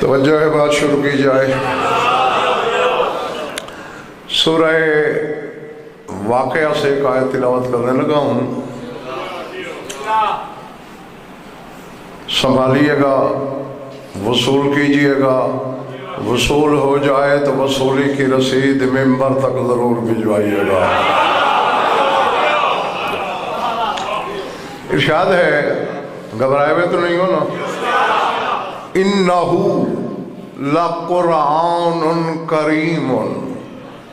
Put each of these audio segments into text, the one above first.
तवज्जो है, बात शुरू की जाए। सूरह वाक़या से एक आयत तिलावत करने लगा हूँ, संभालिएगा, वसूल कीजिएगा। वसूल हो जाए तो वसूली की रसीद मेंबर तक जरूर भिजवाइएगा। इरशाद है, घबराए हुए तो नहीं हो ना। इन्नहु लकुरआनुन करीमुन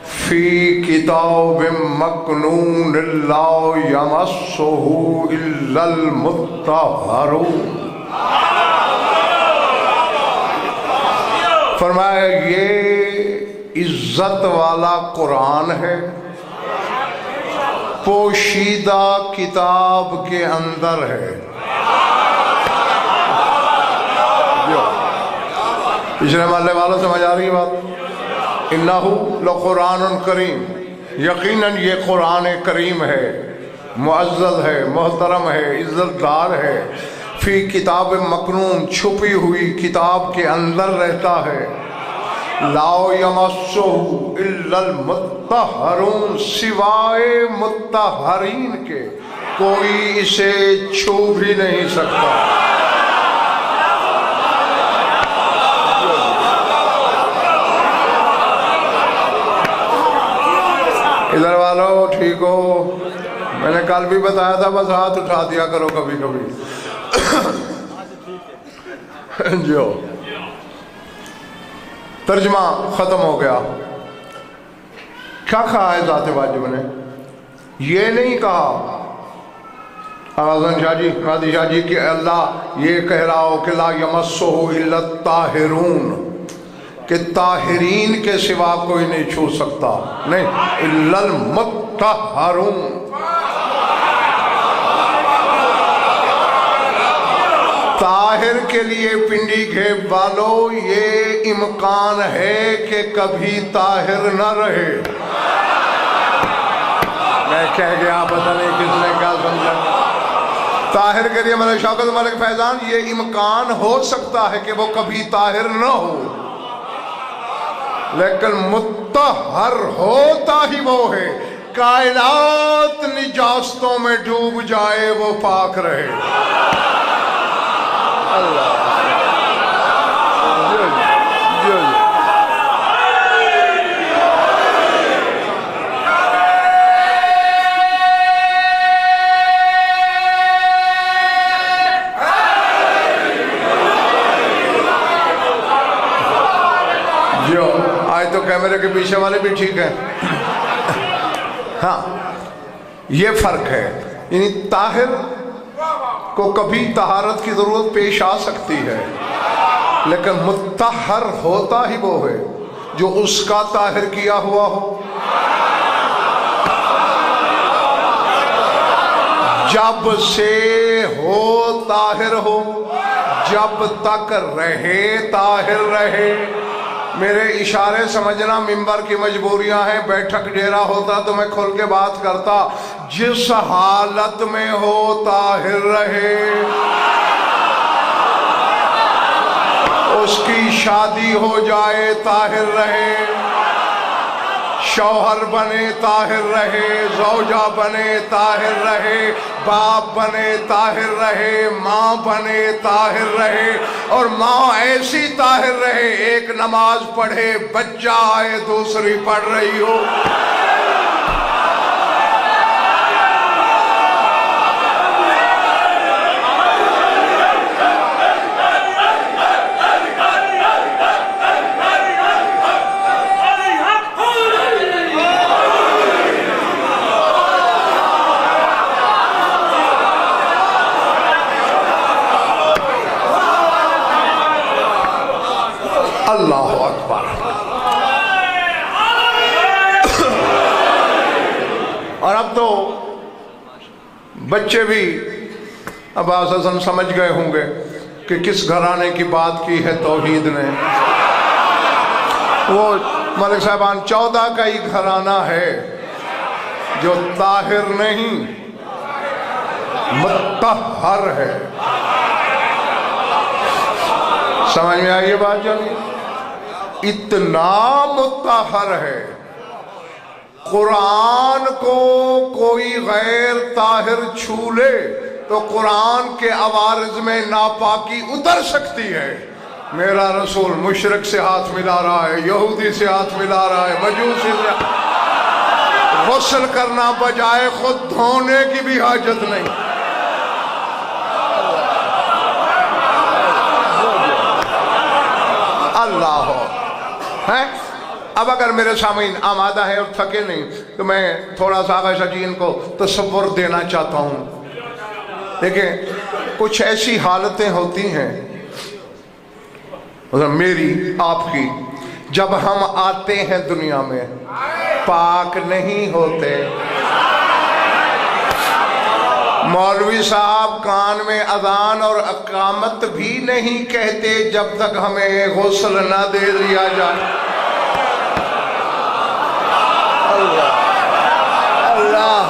फी किताबिम मकनून ला यमस्सुहु इल्लल मुत्तहरून। फरमाया ये इज्जत वाला कुरान है, पोशीदा किताब के अंदर है। पिछले मोहल्ले वालों समझ आ रही है बात। इन्नहु लकुरानुन करीम, यकीनन ये कुरान करीम है, मुअज़्ज़ज़ है, मोहतरम है, इज्जतदार है। फी किताब मकनून, छुपी हुई किताब के अंदर रहता है। ला यमस्सुहु इल्लल मुत्तहरून, सिवाय मुत्तहरीन के कोई इसे छू भी नहीं सकता। इधर वालों ठीक हो? मैंने कल भी बताया था, बस हाथ उठा दिया करो कभी कभी। जो तर्जमा खत्म हो गया। क्या कहा है ज़ाते वाजिब ने? ये नहीं कहा आज़म शाह जी, कादी शाह जी कि अल्लाह ये कह रहा हो कि ला यमस्सुहु इल्ला ताहिरून, कि ताहिरीन के सिवा कोई नहीं छू सकता। नहीं, इल्लल मुत्तहरून। ताहिर के लिए पिंडी घेब वालों ये इम्कान है कि कभी ताहिर न रहे। मैं कह गया, पता नहीं किसने क्या समझा। ताहिर के लिए मेरे शौकत मलिक फैजान, ये इम्कान हो सकता है कि वो कभी ताहिर न हो, लेकिन मुत्तहर होता ही वो है। कायनात निजास्तों में डूब जाए वो पाक रहे। अल्लाह जो आज तो कैमरे के पीछे वाले भी ठीक है। हाँ, ये फर्क है। यानी ताहिर को कभी तहारत की जरूरत पेश आ सकती है, लेकिन मुत्तहर होता ही वो है जो उसका ताहिर किया हुआ हो। जब से हो ताहिर हो, जब तक रहे ताहिर रहे। मेरे इशारे समझना, मिंबर की मजबूरियां हैं। बैठक डेरा होता तो मैं खुल के बात करता। जिस हालत में हो ताहिर रहे। उसकी शादी हो जाए ताहिर रहे, शौहर बने ताहिर रहे, ज़ौजा बने ताहिर रहे, बाप बने ताहिर रहे, माँ बने ताहिर रहे। और माँ ऐसी ताहिर रहे, एक नमाज पढ़े, बच्चा आए दूसरी पढ़ रही हो। अल्लाह अकबर। तो बच्चे भी अब्बास हसन समझ गए होंगे कि किस घराने की बात की है तौहीद ने। वो मलिक साहबान 14 का ही घराना है जो ताहिर नहीं मुत्तहर है। समझ में आई ये बात? जानिए इतना मुत्तहर है, कुरान को कोई गैर ताहिर छू ले तो कुरान के अवारिज में नापाकी उतर सकती है। मेरा रसूल मुशरिक से हाथ मिला रहा है, यहूदी से हाथ मिला रहा है, मजूसी से गुस्ल करना बजाय खुद धोने की भी हाजत नहीं। अल्लाह हो है। अब अगर मेरे सामीन आमादा है और थके नहीं तो मैं थोड़ा सा आगा जी इनको तसव्वुर देना चाहता हूँ। देखिए कुछ ऐसी हालतें होती हैं मेरी आपकी, जब हम आते हैं दुनिया में पाक नहीं होते। मौलवी साहब कान में अजान और अकामत भी नहीं कहते जब तक हमें गुस्ल ना दे दिया जाए। अल्लाह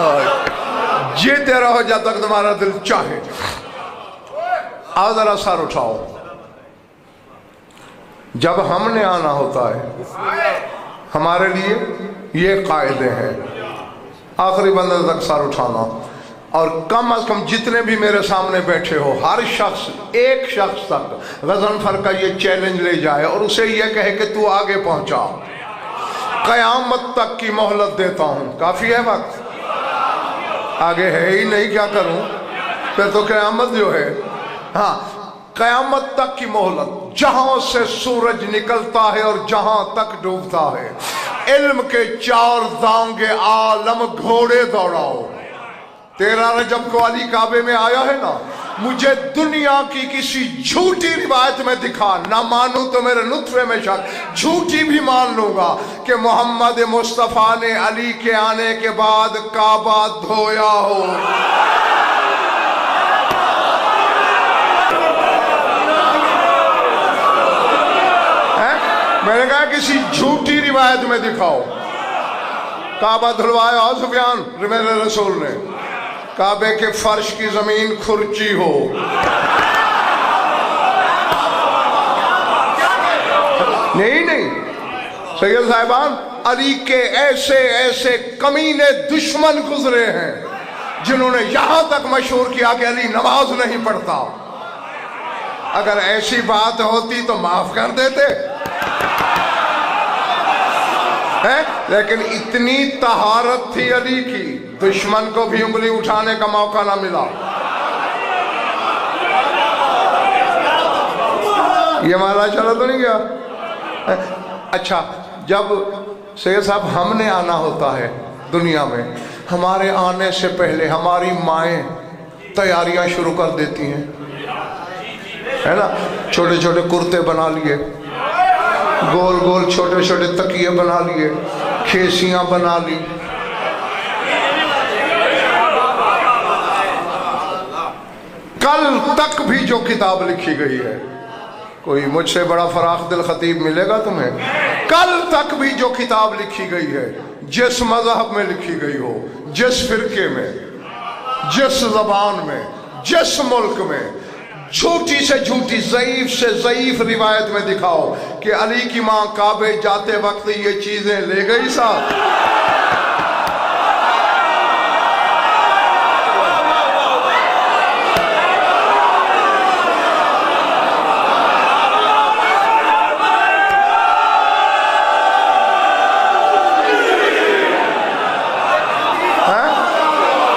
जीते रहो जब तक तुम्हारा दिल चाहे। आओ जरा सर उठाओ। जब हमने आना होता है हमारे लिए ये कायदे हैं, आखिरी बंदे तक सर उठाना। और कम अज कम जितने भी मेरे सामने बैठे हो हर शख्स एक शख्स तक गज़नफर का ये चैलेंज ले जाए और उसे ये कहे कि तू आगे पहुंचा, कयामत तक की मोहलत देता हूं। काफी है वक्त, आगे है ही नहीं, क्या करूं फिर तो कयामत जो है। हाँ, कयामत तक की मोहलत, जहां से सूरज निकलता है और जहां तक डूबता है। इल्म के 4 दांगे आलम घोड़े दौड़ाओ। 13 रजब को अली काबे में आया है ना, मुझे दुनिया की किसी झूठी रिवायत में दिखा, ना मानूं तो मेरे नुत्फे में शक, झूठी भी मान लूंगा कि मोहम्मद मुस्तफा ने अली के आने के बाद काबा धोया हो। मैंने कहा किसी झूठी रिवायत में दिखाओ। काबा धुलवाया सुफियान मेरे रसूल ने, काबे के फर्श की जमीन खुरची हो। नहीं सैयद साहिबान, अली के ऐसे ऐसे कमीने दुश्मन गुजरे हैं जिन्होंने यहां तक मशहूर किया कि अली नमाज नहीं पढ़ता। अगर ऐसी बात होती तो माफ कर देते है, लेकिन इतनी तहारत थी अली की, दुश्मन को भी उंगली उठाने का मौका ना मिला। ये माला चला तो नहीं गया? अच्छा, जब सैयद साहब हमने आना होता है दुनिया में, हमारे आने से पहले हमारी माएँ तैयारियां शुरू कर देती हैं, है ना। छोटे छोटे कुर्ते बना लिए, गोल गोल छोटे छोटे तकिए बना लिए, खेसियां बना ली। कल तक भी जो किताब लिखी गई है, कोई मुझसे बड़ा फराख दिल खतीब मिलेगा तुम्हें? कल तक भी जो किताब लिखी गई है, जिस मजहब में लिखी गई हो, जिस फिरके में, जिस जबान में, जिस मुल्क में, झूठी से झूठी, ज़ईफ से ज़ईफ रिवायत में दिखाओ कि अली की मां काबे जाते वक्त ये चीजें ले गई साहब।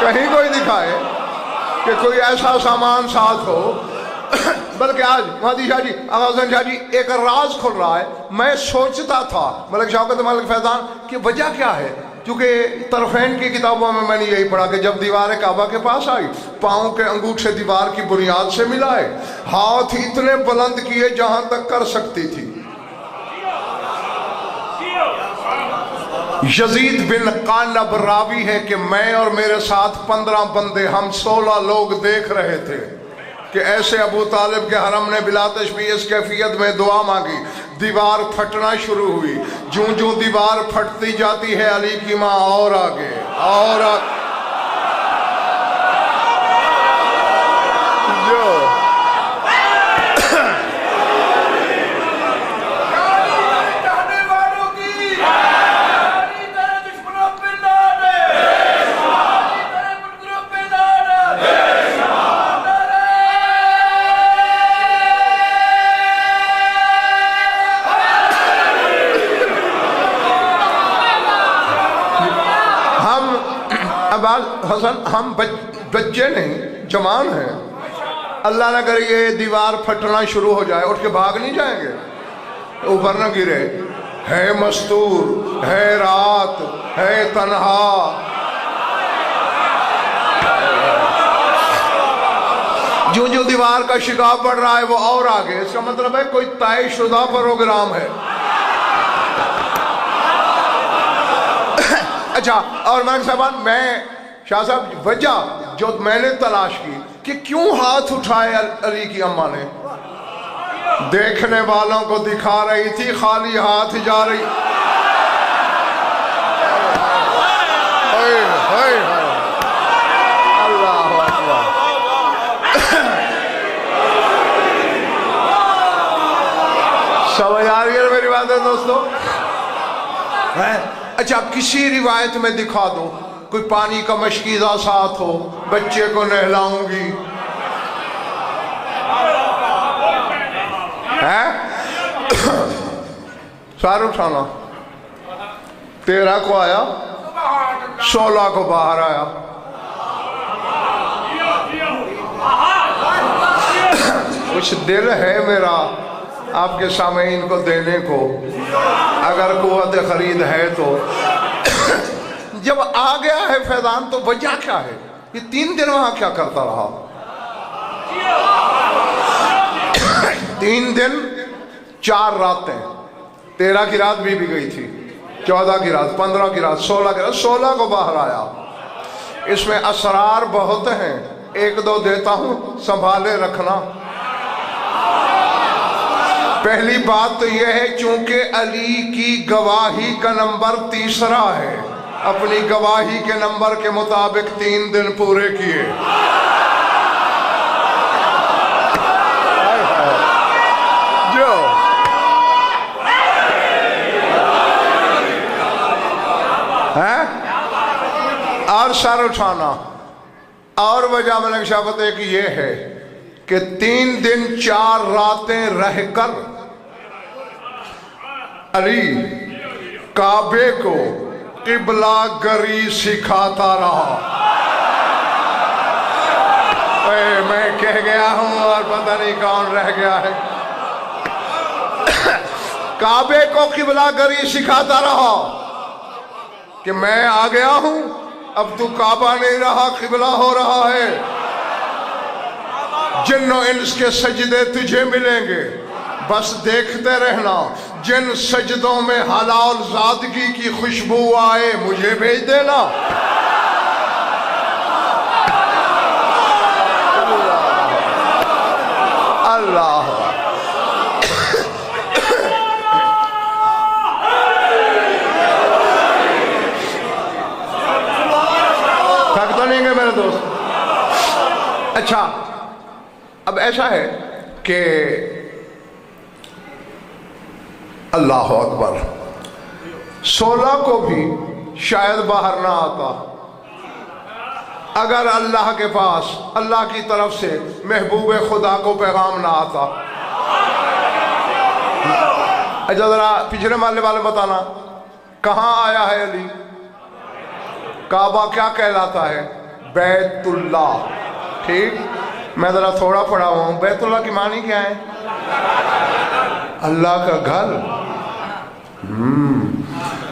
कहीं कोई दिखाए कि कोई ऐसा सामान साथ हो। बल्कि आज महदी शाह जी, आगाज़न शाह जी, एक राज खुल रहा है। मैं सोचता था मलिक शौकत मलिक फैजान कि वजह क्या है, क्योंकि तरफैन की किताबों में मैंने यही पढ़ा कि जब दीवार काबा के पास आई, पाँव के अंगूठे दीवार की बुनियाद से मिलाए, हाथ इतने बुलंद किए जहां तक कर सकती थी। यजीद बिन कालब रावी है कि मैं और मेरे साथ 15 बंदे, हम 16 लोग देख रहे थे कि ऐसे अबू तालिब के हरम ने बिला तशबीह इस कैफियत में दुआ मांगी, दीवार फटना शुरू हुई। जूं जूं दीवार फटती जाती है अली की माँ और आगे और आगे। हसन हम बच्चे नहीं, जवान हैं। अल्लाह ना करे ये दीवार फटना शुरू हो जाए, उठ के भाग नहीं जाएंगे, ऊपर ना गिरे। है मस्तूर, है रात, है तन्हा, जो जो दीवार का शिकाव बढ़ रहा है वो और आगे। इसका मतलब है कोई तयशुदा प्रोग्राम है। अच्छा, और मैं साहब, मैं शाह साहब वजह जो मैंने तलाश की कि क्यों हाथ उठाए अली की अम्मा ने, देखने वालों को दिखा रही थी खाली हाथ जा रही। अल्लाह अकबर। समझ आ रही है मेरी बात है दोस्तों? अच्छा, किसी रिवायत में दिखा दो कोई पानी का मशकीज़ा साथ हो, बच्चे को नहलाऊंगी, है सार उठाना। 13 को आया, 16 को बाहर आया। कुछ दिल है मेरा आपके सामने इनको देने को, अगर कुव्वत खरीद है तो। जब आ गया है फैजान तो वजह क्या है? ये 3 दिन वहां क्या करता रहा? 3 दिन 4 रातें, 13 की रात बीबी गई थी, 14 की रात, 15 की रात, 16 की रात, 16 को बाहर आया। इसमें असरार बहुत हैं, 1-2 देता हूं, संभाले रखना। पहली बात तो यह है, चूंकि अली की गवाही का नंबर 3रा है, अपनी गवाही के नंबर के मुताबिक 3 दिन पूरे किए। जो है और सर उठाना। और वजह मलिक शाफत एक ये है कि 3 दिन 4 रातें रहकर अली काबे को किबला गरी सिखाता रहा। मैं कह गया हूं और पता नहीं कौन रह गया है। काबे को किबला गरी सिखाता रहा कि मैं आ गया हूं, अब तू काबा नहीं रहा, किबला हो रहा है। जिन्नो इंस के सजदे तुझे मिलेंगे, बस देखते रहना। जिन सजदों में हलाल ज़ादगी की खुशबू आए मुझे भेज देना। अल्लाह थक तो नहीं गए मेरे दोस्त? अच्छा, अब ऐसा है कि अल्लाह अकबर, 16 को भी शायद बाहर ना आता अगर अल्लाह के पास, अल्लाह की तरफ से महबूब खुदा को पैगाम ना आता। अच्छा जरा पिछले माले वाले बताना, कहाँ आया है अली? काबा क्या कहलाता है? बैतुल्लाह। ठीक, मैं जरा थोड़ा पढ़ा हुआ हूँ। बैतुल्लाह की मानी क्या है? अल्लाह का घर।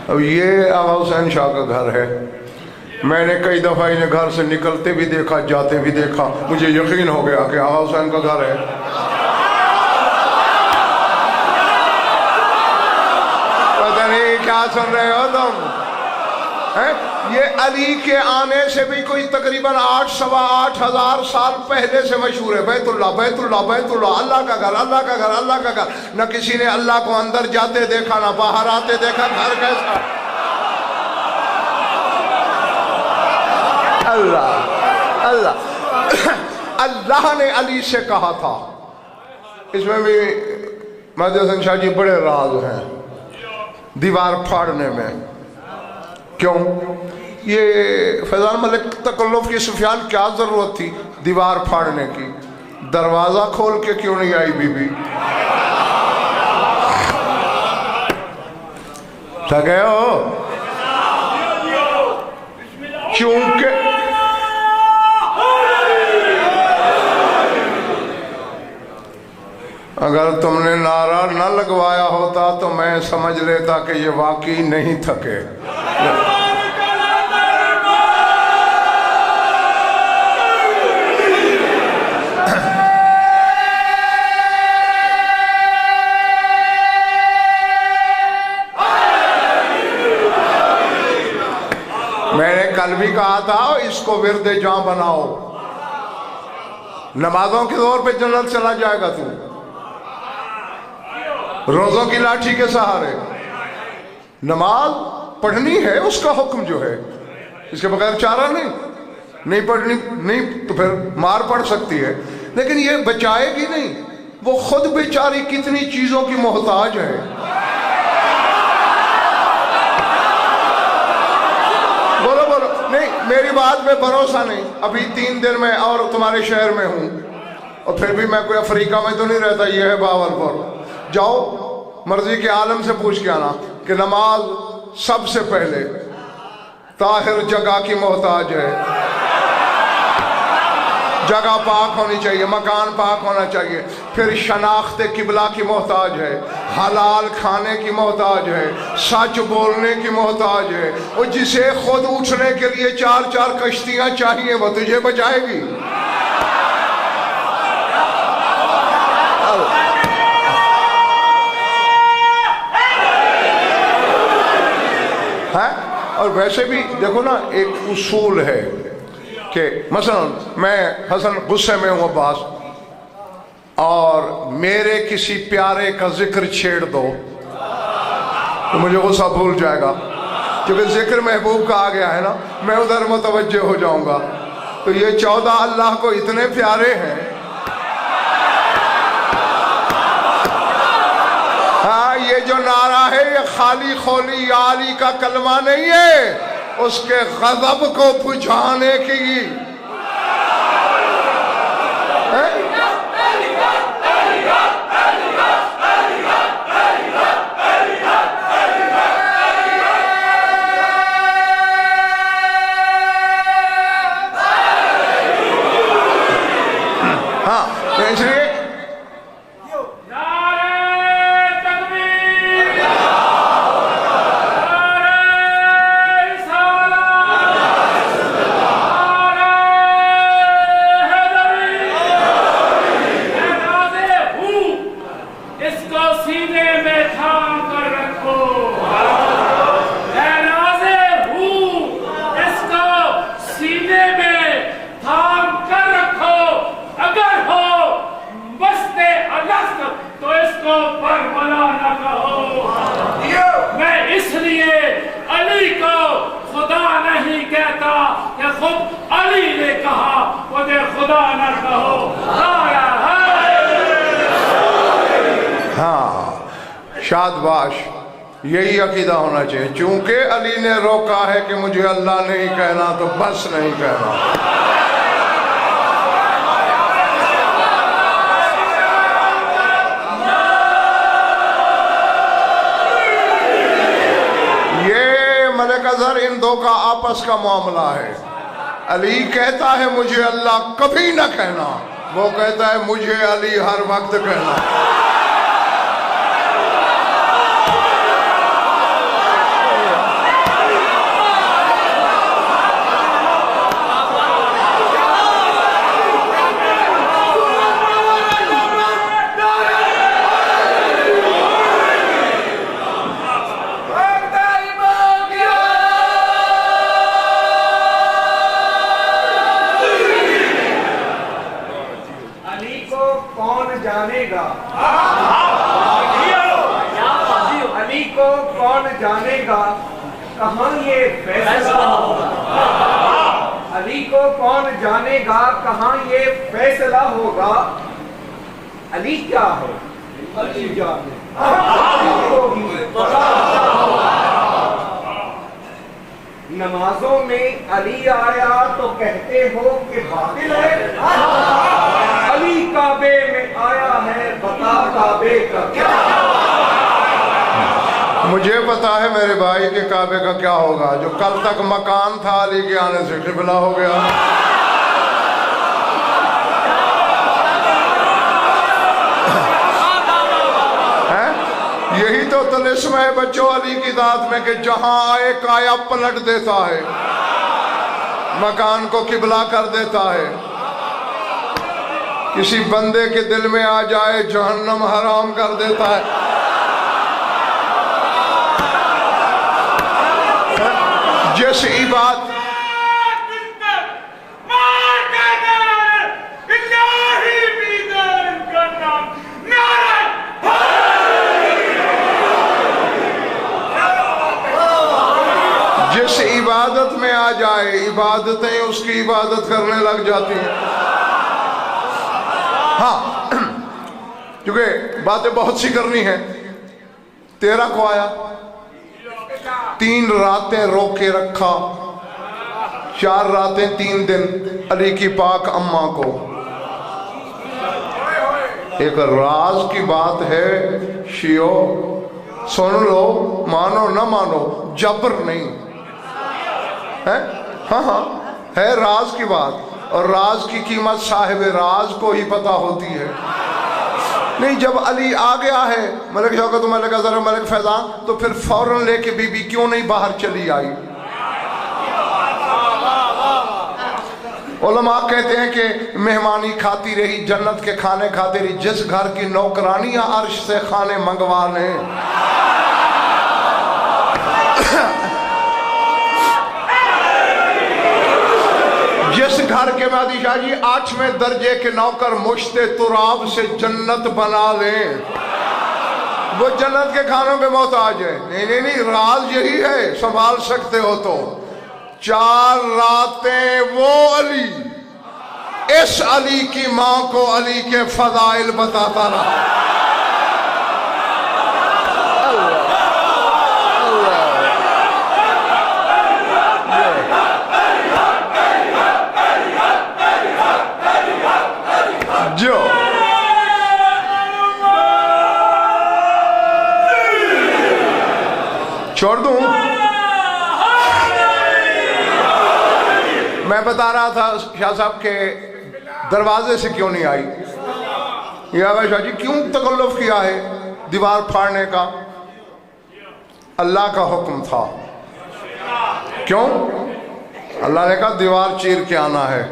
अब ये आगा हुसैन शाह का घर है। मैंने कई दफ़ा इन्हें घर से निकलते भी देखा, जाते भी देखा, मुझे यकीन हो गया कि आगा हुसैन का घर है। पता नहीं क्या सुन रहे हो तुम? है। ये अली के आने से भी कोई तकरीबन 8-8,500 साल पहले से मशहूर है। बैतुल्लाह बैतुल्लाह बैतुल्लाह, अल्लाह का घर अल्लाह का घर अल्लाह का घर। न किसी ने अल्लाह को अंदर जाते देखा, ना बाहर आते देखा। घर कैसा? अल्लाह अल्लाह अल्लाह ने अली से कहा था। इसमें भी मेहदी हसन शाह जी बड़े राज हैं दीवार फाड़ने में। क्यों? ये फैजान मलिक तकल्लुफ की सुफियान क्या जरूरत थी दीवार फाड़ने की? दरवाजा खोल के क्यों नहीं आई बीबी? सके हो? क्योंकि अगर तुमने नारा न लगवाया होता तो मैं समझ लेता कि ये वाकई नहीं थके। मैंने कल भी कहा था इसको विरदे जां बनाओ, नमाजों के दौर पे जन्नत चला जाएगा तू। रोजों की लाठी के सहारे नमाज पढ़नी है, उसका हुक्म जो है, इसके बगैर चारा नहीं। नहीं पढ़नी नहीं तो फिर मार पड़ सकती है, लेकिन ये बचाएगी नहीं। वो खुद बेचारी कितनी चीजों की मोहताज है। बोलो बोलो। नहीं, मेरी बात में भरोसा नहीं। अभी 3 दिन में और तुम्हारे शहर में हूं, और फिर भी मैं कोई अफ्रीका में तो नहीं रहता। ये है बावलपुर। जाओ मर्जी के आलम से पूछ के आना कि नमाज सबसे पहले ताहिर जगह की मोहताज है। जगह पाक होनी चाहिए, मकान पाक होना चाहिए। फिर शनाख्त किबला की मोहताज है, हलाल खाने की मोहताज है, सच बोलने की मोहताज है। और जिसे खुद उठने के लिए 4-4 कश्तियां चाहिए वो तुझे बचाएगी। है? और वैसे भी देखो ना, एक उसूल है कि मसलन मैं हसन गुस्से में हूं अब्बास, और मेरे किसी प्यारे का जिक्र छेड़ दो तो मुझे गुस्सा भूल जाएगा, क्योंकि जिक्र महबूब का आ गया है ना, मैं उधर मुतवज्जे हो जाऊंगा। तो ये 14 अल्लाह को इतने प्यारे हैं। हाँ, ये जो नारा है ये खाली खोली आली का कलमा नहीं है, उसके गज़ब को बुझाने की है? हाँ, तो इसलिए शादबाश, यही अकीदा होना चाहिए। चूंकि अली ने रोका है कि मुझे अल्लाह नहीं कहना तो बस नहीं कहना। ये मलिक अजहर इन दो का आपस का मामला है। अली कहता है मुझे अल्लाह कभी न कहना, वो कहता है मुझे अली हर वक्त कहना। जानेगा, अली को कौन जानेगा, कहाँ ये फैसला होगा। अली को कौन जानेगा, कहाँ ये फैसला होगा। अली क्या है, अली जाने, नमाजों में अली आया तो कहते हो कि बातिल है, अली काबे में आया है, बता काबे का क्या। मुझे पता है मेरे भाई के काबे का क्या होगा। जो कल तक मकान था अली के आने से किबला हो गया। है यही तो तलिस्म है बच्चों अली की दात में कि जहां आए काया पलट देता है, मकान को किबला कर देता है। किसी बंदे के दिल में आ जाए जहन्नम हराम कर देता है। जिस इबादत जिस इबादत में आ जाए, इबादतें उसकी इबादत करने लग जाती हैं। हाँ, क्योंकि बातें बहुत सी करनी है। 13 को आया, 3 रातें रोके रखा, 4 रातें 3 दिन अली की पाक अम्मा को। एक राज की बात है शियो, सुन लो, मानो न मानो, जबर नहीं है। हाँ हाँ है राज की बात, और राज की कीमत साहिब राज को ही पता होती है। नहीं, जब अली आ गया है मलिक शौकत, मलिक अजहर, मलिक फैजान, तो फिर फौरन लेके बीबी क्यों नहीं बाहर चली आई। उलमा कहते हैं कि मेहमानी खाती रही, जन्नत के खाने खाती रही। जिस घर की नौकरानियां अर्श से खाने मंगवा लें, जिस घर के मादी शाह जी 8वें दर्जे के नौकर मुश्ते तुराब से जन्नत बना लें, वो जन्नत के खानों के मोहताज है। नहीं नहीं नहीं, राज यही है, संभाल सकते हो तो। 4 रातें वो अली, इस अली की मां को अली के फजाइल बताता रहा। जो छोड़ दूं, मैं बता रहा था शाह साहब के दरवाजे से क्यों नहीं आई। या भाई शाह जी क्यों तकल्लुफ किया है दीवार फाड़ने का। अल्लाह का हुक्म था। क्यों? अल्लाह ने कहा दीवार चीर के आना है।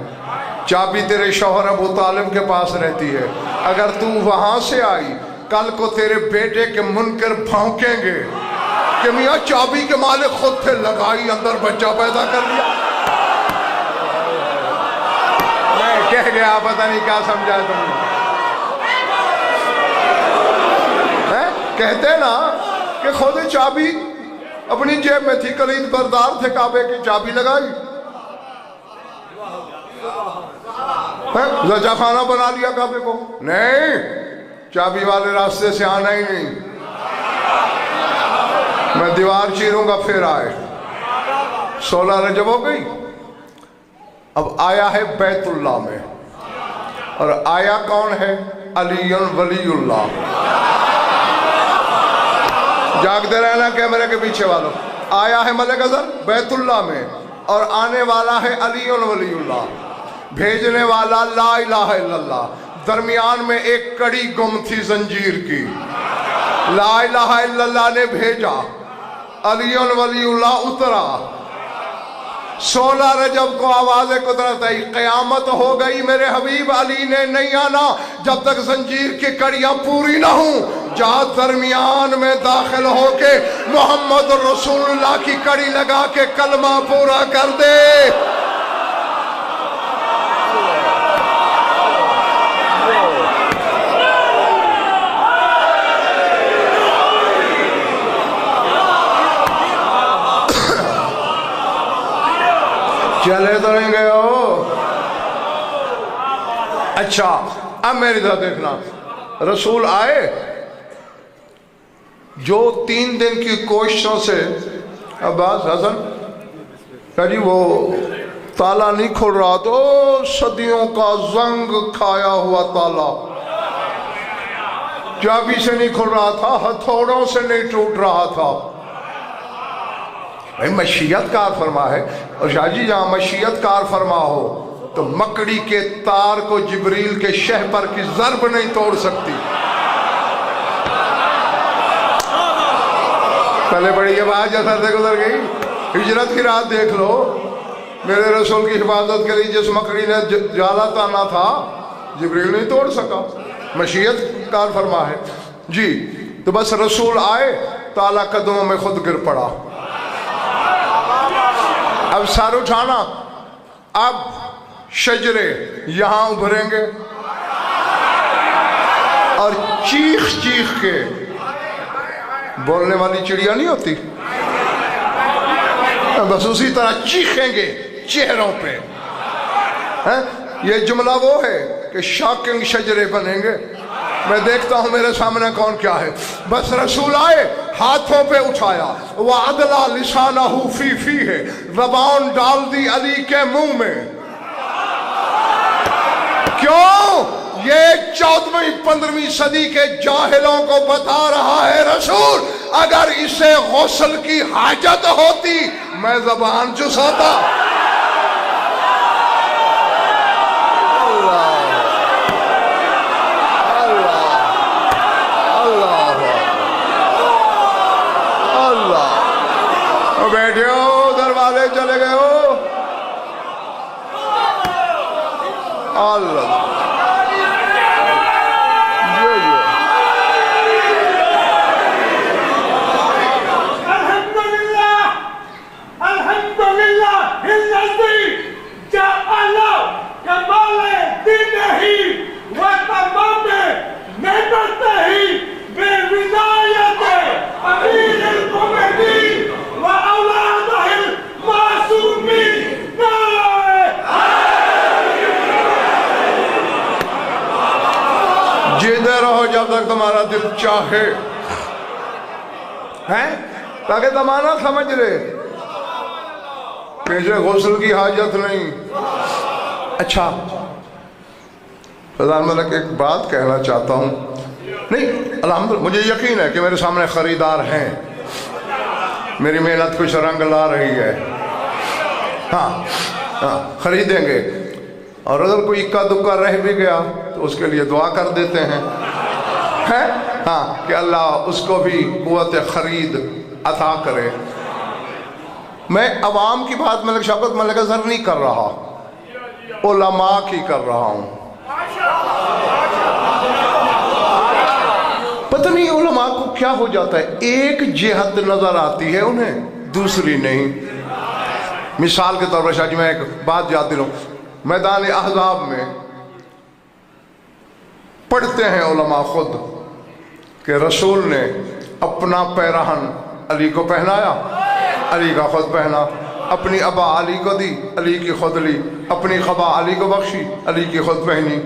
चाबी तेरे शौहर अबू तालिब के पास रहती है, अगर तू वहां से आई, कल को तेरे बेटे के मुनकर भौंकेंगे कि मियां चाबी के मालिक खुद थे, लगाई अंदर बच्चा पैदा कर लिया। मैं कह गया, पता नहीं क्या समझा तुमने। कहते ना कि खुद चाबी अपनी जेब में थी, कलीद बरदार थे, काबे की चाबी लगाई, रजा खाना बना लिया काबे को। नहीं, चाबी वाले रास्ते से आना ही नहीं, मैं दीवार चीरूंगा फिर आए। 16 रजब हो गई, अब आया है बैतुल्लाह में, और आया कौन है? अलीयुल वलीयुल्लाह। जागते रहना कैमरे के पीछे वालों। आया है मलिक अजहर बैतुल्लाह में, और आने वाला है अलीयुल वलीयुल्लाह। भेजने वाला ला इलाहा इल्लल्लाह। दरमियान में एक कड़ी गुम थी जंजीर की, ला इलाहा इल्लल्लाह ने भेजा, अलीयुल वलीयुल्लाह उतरा। 16 रजब को आवाज़ कुदरत आई, क़यामत हो गई, मेरे हबीब अली ने नहीं आना जब तक जंजीर की कड़ियां पूरी ना हों। जा दरमियान में दाखिल होके मोहम्मद रसूलुल्लाह की कड़ी लगा के कलमा पूरा कर दे। चले तो नहीं गए हो? अच्छा, अब मेरी तरह देखना, रसूल आए, जो 3 दिन की कोशिशों से अब्बास हसन जी वो ताला नहीं खुल रहा, तो सदियों का जंग खाया हुआ ताला, चाबी से नहीं खुल रहा था, हथौड़ों से नहीं टूट रहा था। भाई मशीयत कार फरमा है, और शाहजी जहां मशीयत कार फरमा हो तो मकड़ी के तार को जिब्रील के शह पर की जर्ब नहीं तोड़ सकती। पहले बड़ी ये बात जैसा से गुजर गई, हिजरत की रात देख लो, मेरे रसूल की हिफाजत के लिए जिस मकड़ी ने जाला ताना था, जिब्रील नहीं तोड़ सका, मशीयत कार फरमा है जी। तो बस रसूल आए, ताला कदमों में खुद गिर पड़ा। अब सर उठाना, अब शजरे यहां उभरेंगे और चीख चीख के, बोलने वाली चिड़िया नहीं होती, बस उसी तरह चीखेंगे चेहरों पे। हैं? ये जुमला वो है कि शॉकिंग शजरे बनेंगे। मैं देखता हूं मेरे सामने कौन क्या है। बस रसूल आए, हाथों पे उठाया, वह अदला लिसाना फी है, ज़बान डाल दी अली के मुंह में। क्यों? ये 14वीं 15वीं सदी के जाहिलों को बता रहा है रसूल, अगर इसे गौसल की हाजत होती मैं ज़बान चुसाता। बैठे हो, दरवाजे चले गए हो, अल्लाह जीते रहो जब तक तुम्हारा दिल चाहे, हैं? ताकि जमाना समझ ले, पीछे गुस्ल की हाजत नहीं। अच्छा, प्रधानमंत्री एक बात कहना चाहता हूं, नहीं अल्हम्दुलिल्लाह मुझे यकीन है कि मेरे सामने खरीदार हैं, मेरी मेहनत कुछ रंग ला रही है। हाँ, खरीदेंगे, और अगर कोई इक्का दुक्का रह भी गया तो उसके लिए दुआ कर देते हैं, हाँ, कि अल्लाह उसको भी कुव्वत खरीद अता करे। मैं अवाम की बात मलिक शौकत मलिक असर नहीं कर रहा, उलमा की कर रहा हूं। पता नहीं उलमा को क्या हो जाता है, एक जिहत नजर आती है उन्हें, दूसरी नहीं। मिसाल के तौर पर शायद मैं एक बात याद दिलाऊं, मैदान अहज़ाब में पढ़ते हैं उलमा खुद कि रसूल ने अपना पैराहन अली को पहनाया, अली का खुद पहना, अपनी अबा अली को दी, अली की खुद ली, अपनी खबा अली को बख्शी, अली की खुद पहनी,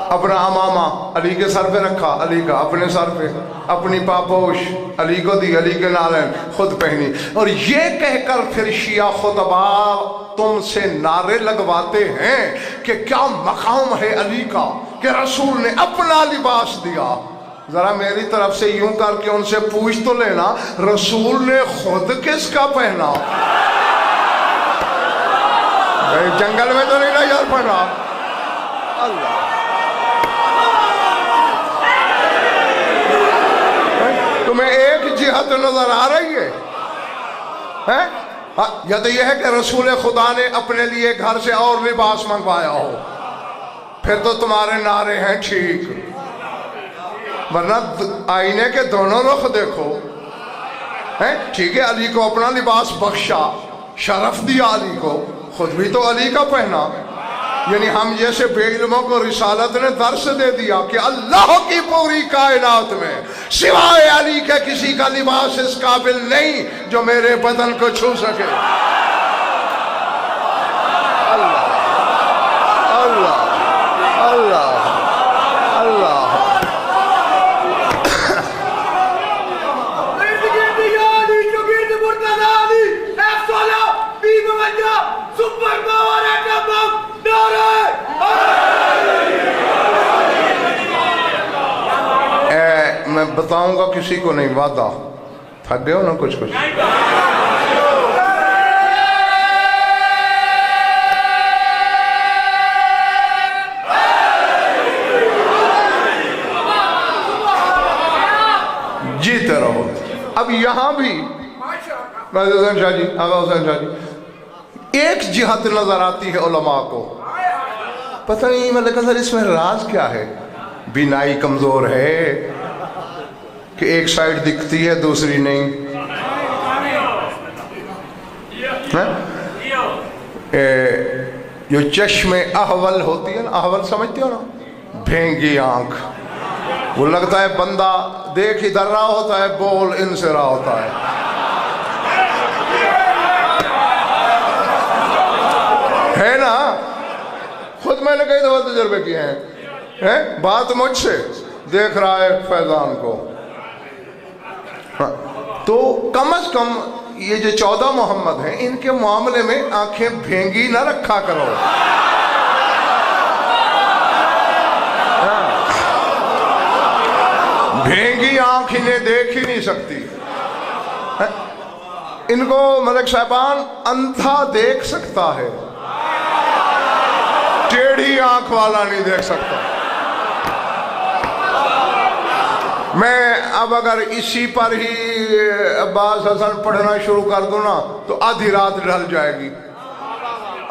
अपना अमामा अली के सर पे रखा, अली का अपने सर पे, अपनी पापोश अली को दी, अली के नालैन खुद पहनी। और ये कहकर फिर शिया खुतबा तुमसे नारे लगवाते हैं कि क्या मकाम है अली का कि रसूल ने अपना लिबास दिया। जरा मेरी तरफ से यूं करके उनसे पूछ तो लेना, रसूल ने खुद किसका पहना? जंगल में तो नहीं नजर पड़ रहा। अल्लाह, तुम्हें एक जिहत नजर आ रही है, हैं? या तो यह है कि रसूल खुदा ने अपने लिए घर से और लिबास मंगवाया हो, फिर तो तुम्हारे नारे हैं ठीक, वरना आईने के दोनों रुख देखो, हैं? ठीक है, अली को अपना लिबास बख्शा, शरफ दिया अली को, खुद भी तो अली का पहना। यानी हम जैसे बेइल्मों को रिसालत ने दर्स दे दिया कि अल्लाह की पूरी कायनात में सिवाय अली के किसी का लिबास इस काबिल नहीं जो मेरे बदन को छू सके। सुपर पावर एटम बम नारे मैं बताऊंगा किसी को नहीं, वादा। थक गए हो ना कुछ कुछ। जीते रहो। अब यहां भी हुसैन शाह जी, आगा हुसैन शाह जी, एक जिहत नजर आती है उलमा को, पता नहीं मतलब सर इसमें राज क्या है। बिनाई कमजोर है कि एक साइड दिखती है दूसरी नहीं है? जो चश्मे अहवल होती है ना, अहवल समझते हो ना, भेंगी आंख, वो लगता है बंदा देख इधर रहा होता है, बोल इनसे रहा होता है ना। खुद मैंने कई दफा तजुर्बे किए हैं, बात मुझसे, देख रहा है फैजान को। हाँ, तो कम से कम ये जो 14 मोहम्मद हैं, इनके मामले में आंखें भेंगी ना रखा करो। हाँ, भेंगी आंख इन्हें देख ही नहीं सकती। हाँ, इनको मलिक साहबान अंधा देख सकता है, टेढ़ी आंख वाला नहीं देख सकता। मैं अब अगर इसी पर ही अब्बास हसन पढ़ना शुरू कर दूं ना तो आधी रात ढल जाएगी।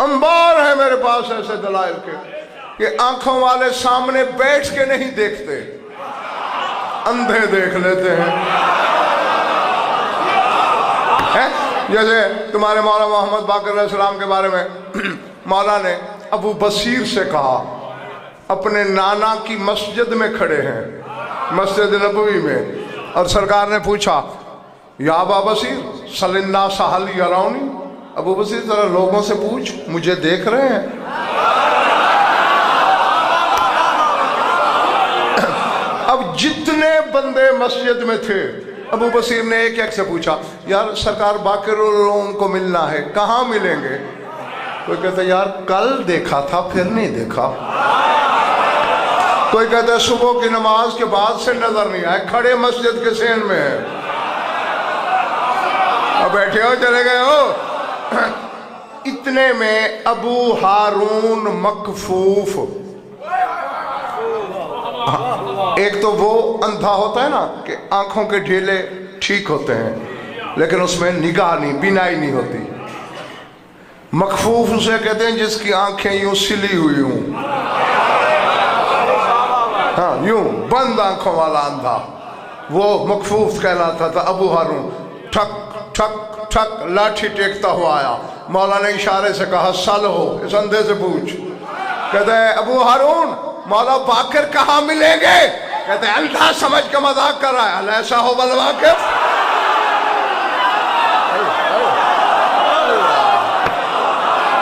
अंबार है मेरे पास ऐसे दलाइल के कि आंखों वाले सामने बैठ के नहीं देखते, अंधे देख लेते हैं। जैसे तुम्हारे मौला मोहम्मद बाकर अलैहिस्सलाम के बारे में मौला ने अबू बसीर से कहा, अपने नाना की मस्जिद में खड़े हैं, मस्जिद नबवी में, और सरकार ने पूछा, या अबा बसीर सलिन्ना सहल यरौनी, अबू बसीर जरा लोगों से पूछ मुझे देख रहे हैं। अब जितने बंदे मस्जिद में थे, अबू बसीर ने एक एक से पूछा, यार सरकार बाकर को मिलना है, कहाँ मिलेंगे? कोई कहता यार कल देखा था फिर नहीं देखा, कोई कहता है सुबह की नमाज के बाद से नजर नहीं आए, खड़े मस्जिद के सेन में है। अब बैठे हो, चले गए हो। इतने में अबू हारून मकफूफ, एक तो वो अंधा होता है ना कि आंखों के ढीले ठीक होते हैं लेकिन उसमें निगाह नहीं, बिनाई नहीं होती। मकफूफ उसे कहते हैं जिसकी आंखें यूं सिली हुई हूं, हाँ यूं बंद आंखों वाला अंधा, वो मकफूफ कहलाता था। अबू हारून ठक ठक ठक लाठी टेकता हुआ आया, मौला ने इशारे से कहा सल हो, इस अंधे से पूछ। कहते हैं अबू हारून मौला बाकर कहाँ मिलेंगे? कहते हैं अंधा समझ के मजाक कर रहा है, ऐसा हो बल वाकिफ।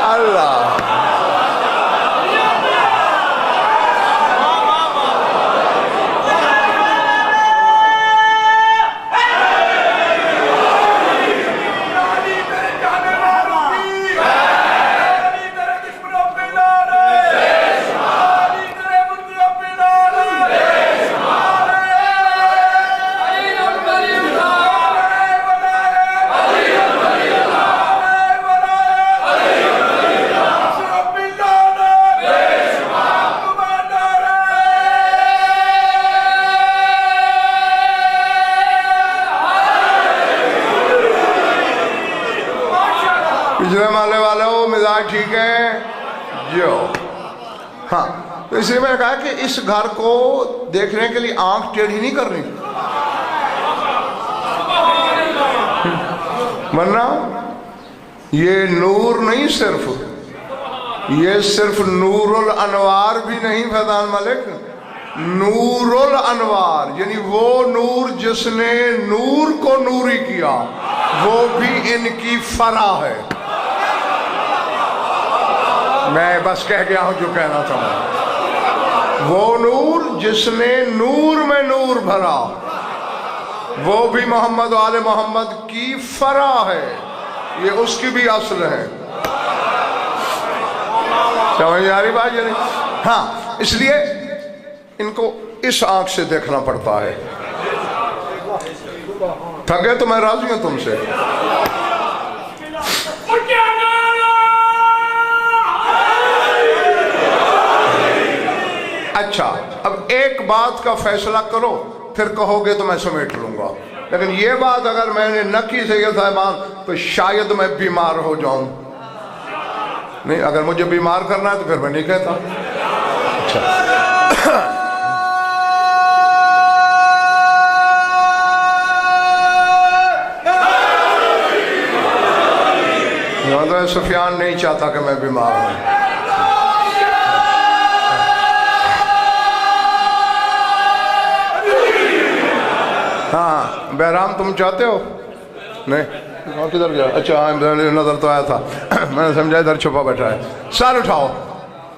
अल्लाह पिछले माले वाले हो, मिजाज ठीक है जो। हाँ, तो इसलिए मैंने कहा कि इस घर को देखने के लिए आंख टेढ़ी नहीं करनी, वरना ये नूर नहीं, ये सिर्फ नूरुल अनवार भी नहीं फैजान मलिक, नूरुल अनवार यानी वो नूर जिसने नूर को नूरी किया, वो भी इनकी फरा है। मैं बस कह गया हूं जो कहना चाहूंगा। वो नूर जिसने नूर में नूर भरा, वो भी मोहम्मद वाले मोहम्मद की फरा है, ये उसकी भी असल है। समझ आ रही बात या नहीं? हाँ, इसलिए इनको इस आंख से देखना पड़ता है। थके तो मैं राजी हूं तुमसे। अच्छा, अब एक बात का फैसला करो, फिर कहोगे तो मैं समेट लूंगा। लेकिन ये बात अगर मैंने न की सैयद साहिबान तो शायद मैं बीमार हो जाऊं। नहीं, अगर मुझे बीमार करना है तो फिर मैं नहीं कहता। अच्छा, सुफियान नहीं चाहता कि मैं बीमार हूं। हाँ, बहराम तुम चाहते हो? नहीं, किधर गया? अच्छा हाँ, नजर तो आया था। मैंने समझा इधर छुपा बैठा है। सर उठाओ,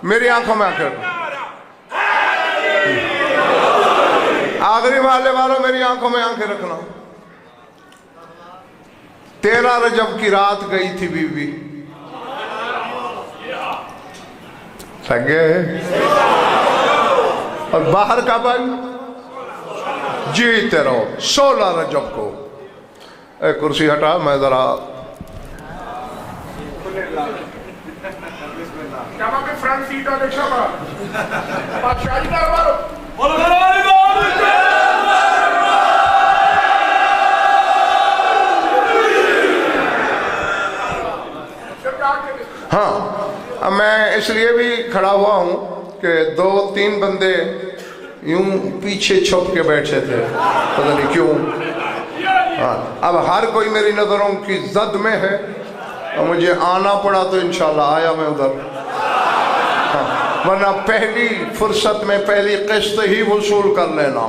मेरी आंखों में आंखें, आखिरी माले वालों मेरी आंखों में आंखें रखना। 13 रजब की रात गई थी बीवी, थक गए, और बाहर कब आई? जीते रहो। 16 रजब को। एक कुर्सी हटा, मैं जरा फ्रंट सीट हाँ, मैं इसलिए भी खड़ा हुआ हूं कि 2-3 बंदे यूं पीछे छुप के बैठे थे, पता नहीं क्यों। हाँ, अब हर कोई मेरी नजरों की जद में है और मुझे आना पड़ा तो इंशाल्लाह आया मैं उधर। हाँ, वरना पहली फुर्सत में पहली किस्त ही वसूल कर लेना।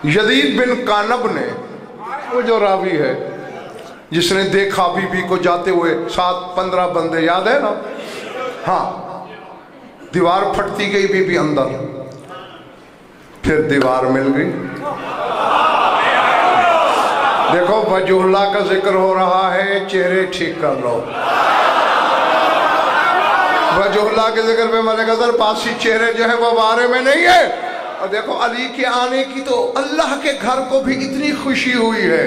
यजीद बिन कानब ने, वो जो रावी है जिसने देखा बीबी को जाते हुए, 7-15 बंदे, याद है ना? हाँ, दीवार फटती गई, बीबी अंदर, फिर दीवार मिल गई। देखो, वजहुल्लाह का जिक्र हो रहा है, चेहरे ठीक कर लो। वजहुल्लाह के जिक्र पे मैंने कहा पासी चेहरे जो है वो बारे में नहीं है। और देखो, अली के आने की तो अल्लाह के घर को भी इतनी खुशी हुई है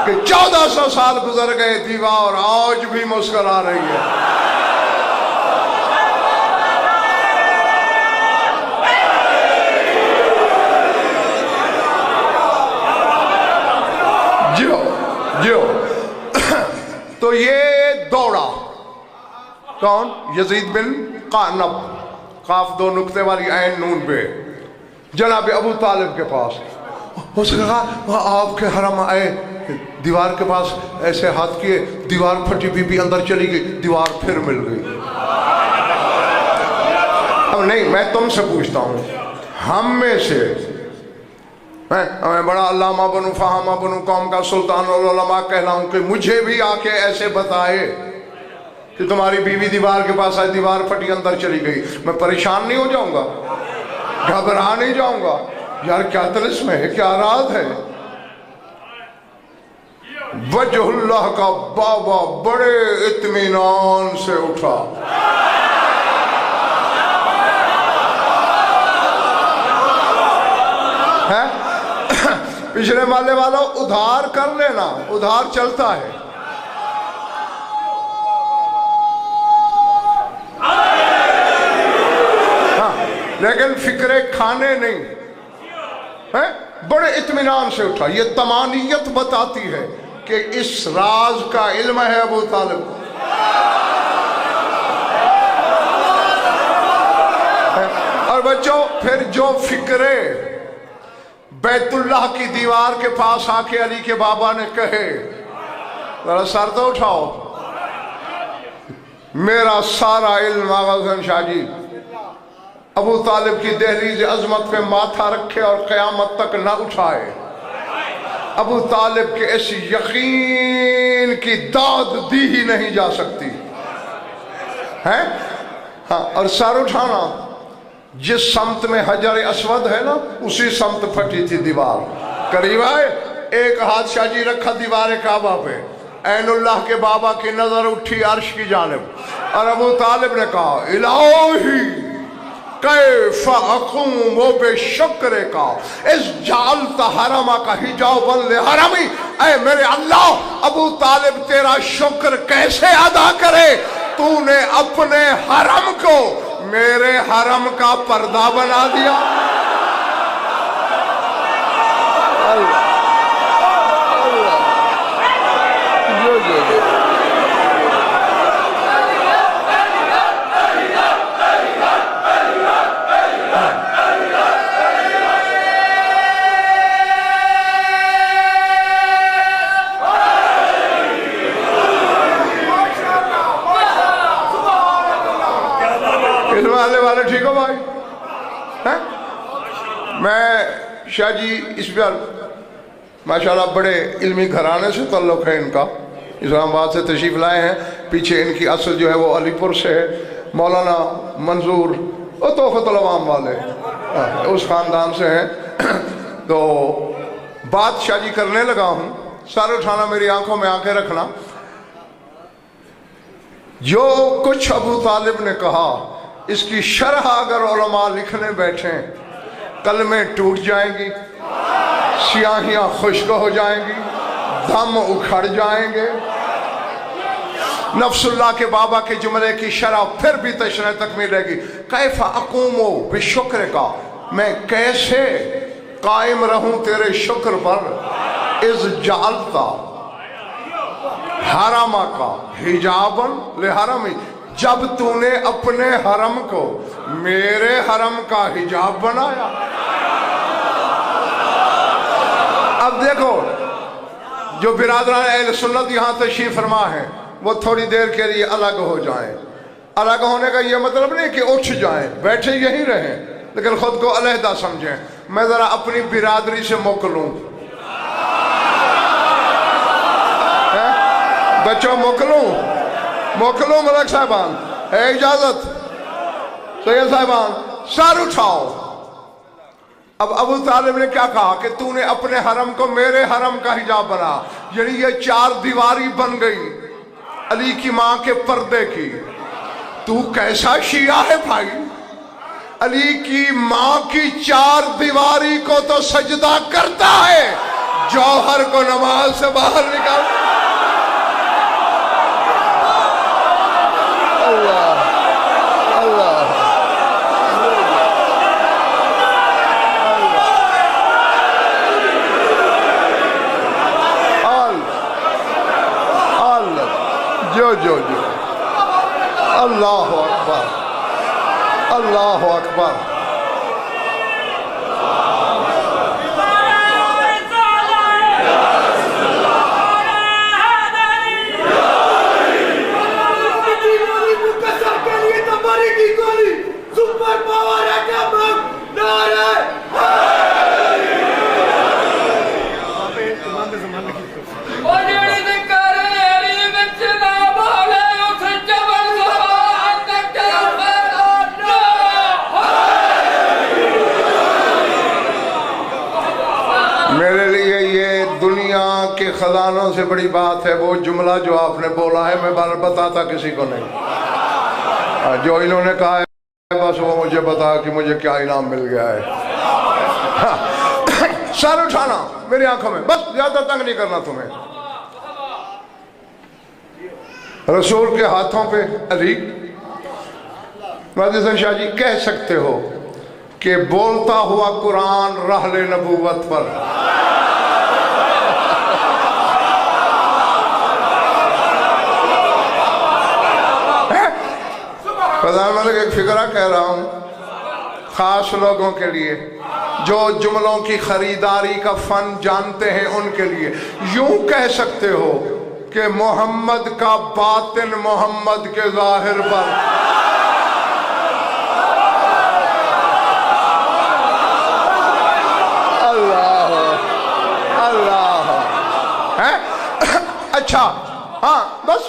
कि 1400 साल गुजर गए, दीवार आज भी मुस्कुरा रही है। जियो तो ये दौड़ा कौन? यजीद बिन कानब, काफ 2 नुक्ते वाली ऐन नून पे, जनाब अबू तालिब के पास। उसने कहा आपके हरम आए, दीवार के पास ऐसे हाथ किए, दीवार फटी, बीबी अंदर चली गई, दीवार फिर मिल गई। अब नहीं, मैं तुमसे पूछता हूं, हम में से मैं बड़ा अल्लामा बनूं, फहामा बनूं, कौम का सुल्तान और उलमा कहलाऊं कि मुझे भी आके ऐसे बताए कि तुम्हारी बीवी दीवार के पास आई, दीवार फटी, अंदर चली गई, मैं परेशान नहीं हो जाऊंगा? घबरा नहीं जाऊंगा? यार क्या तिलिस्म है, क्या राज है? वजहुल्लाह का बाबा बड़े इत्मीनान से उठा। है पिछले माले वालों, उधार कर लेना, उधार चलता है। हाँ, लेकिन फिक्रे खाने नहीं है। बड़े इत्मीनान से उठा। ये तमानियत बताती है कि इस राज का इल्म है अबू तालिब। और बच्चों, फिर जो फिक्रे बैतुल्लाह की दीवार के पास आके अली के बाबा ने कहे, जरा सर तो उठाओ, मेरा सारा इल्म आगा हुसैन शाह जी अबू तालिब की दहलीज अजमत पे माथा रखे और क़यामत तक न उठाए। अबू तालिब के इस यकीन की दाद दी ही नहीं जा सकती है। हाँ, और सर उठाना, जिस समत में हजर अस्वद है ना, उसी समत फटी थी दीवार। करीब आए, एक हाथ शाजी रखा दीवार काबा पे, ऐनुल्लाह के बाबा की नजर उठी अर्श की जानिब, और अबू तालिब ने कहा इलाही कैफ अक़ूमु बिशुक्र का इस जालता हरमा का हिजाबन ले हरमी। ऐ मेरे अल्लाह, अबू तालिब तेरा शुक्र कैसे अदा करे, तूने अपने हरम को मेरे हरम का पर्दा बना दिया। अल्लाह वाले ठीक हो भाई हैं? मैं शाह जी इस बार माशाल्लाह बड़े इल्मी घराने से ताल्लुक़ है इनका, इस्लामाबाद से तशरीफ़ लाए हैं। पीछे इनकी असल जो है वो अलीपुर से है। मौलाना मंजूर वो तोहफ़तुल अवाम वाले उस ख़ानदान से हैं। तो बात शाह जी करने लगा हूँ, सर उठाना, मेरी आंखों में आंखें रखना। जो कुछ अबू तालिब ने कहा इसकी शरह अगर उलमा लिखने बैठे कलमे टूट जाएंगी, स्याहियां खुश्क हो जाएंगी, दम उखड़ जाएंगे। नफ्सुल्लाह के बाबा के जुमले की शरह फिर भी तशरीह तक मिलेगी। कैफ़ अक़ूमु बिशुक्र का, मैं कैसे कायम रहूं तेरे शुक्र पर। इज़ जालता हरमा का हिजाबन ले हरमी, जब तूने अपने हरम को मेरे हरम का हिजाब बनाया। अब देखो, जो बिरादरान अहले सुन्नत यहाँ तशरीफ़ फरमा है वो थोड़ी देर के लिए अलग हो जाएं। अलग होने का ये मतलब नहीं कि उठ जाएं, बैठे यहीं रहें, लेकिन खुद को अलहदा समझें। मैं ज़रा अपनी बिरादरी से मोकलूँ, बच्चों मोकलूँ मलक साहबान, है इजाजत? सैयद साहबान सर उठाओ। अब अबू तालिब ने क्या कहा कि तूने अपने हरम को मेरे हरम का हिजाब बना, यानी ये चार दीवारी बन गई अली की मां के पर्दे की। तू कैसा शिया है भाई, अली की मां की चार दीवारी को तो सजदा करता है, जौहर को नमाज से बाहर निकाल। अल्लाह अल्लाह जो अल्लाह अकबर अल्लाह अकबर। सुपर पावर है क्या नारे मेरे लिए ये दुनिया के खजानों से बड़ी बात है वो जुमला जो आपने बोला है, मैं बार बताता किसी को नहीं। जो इन्होंने कहा है बस वो मुझे बता कि मुझे क्या इनाम मिल गया है। सर उठाना मेरी आंखों में, बस ज्यादा तंग नहीं करना तुम्हें। रसूल के हाथों पे अली हसन शाह जी कह सकते हो कि बोलता हुआ कुरान रहले नबूवत पर। प्रधानमंत्री एक फिक्रा कह रहा हूं खास लोगों के लिए जो जुमलों की खरीदारी का फन जानते हैं उनके लिए। यूं कह सकते हो कि मोहम्मद का बातिन मोहम्मद के जाहिर पर। अल्लाह अल्लाह है। अच्छा हाँ बस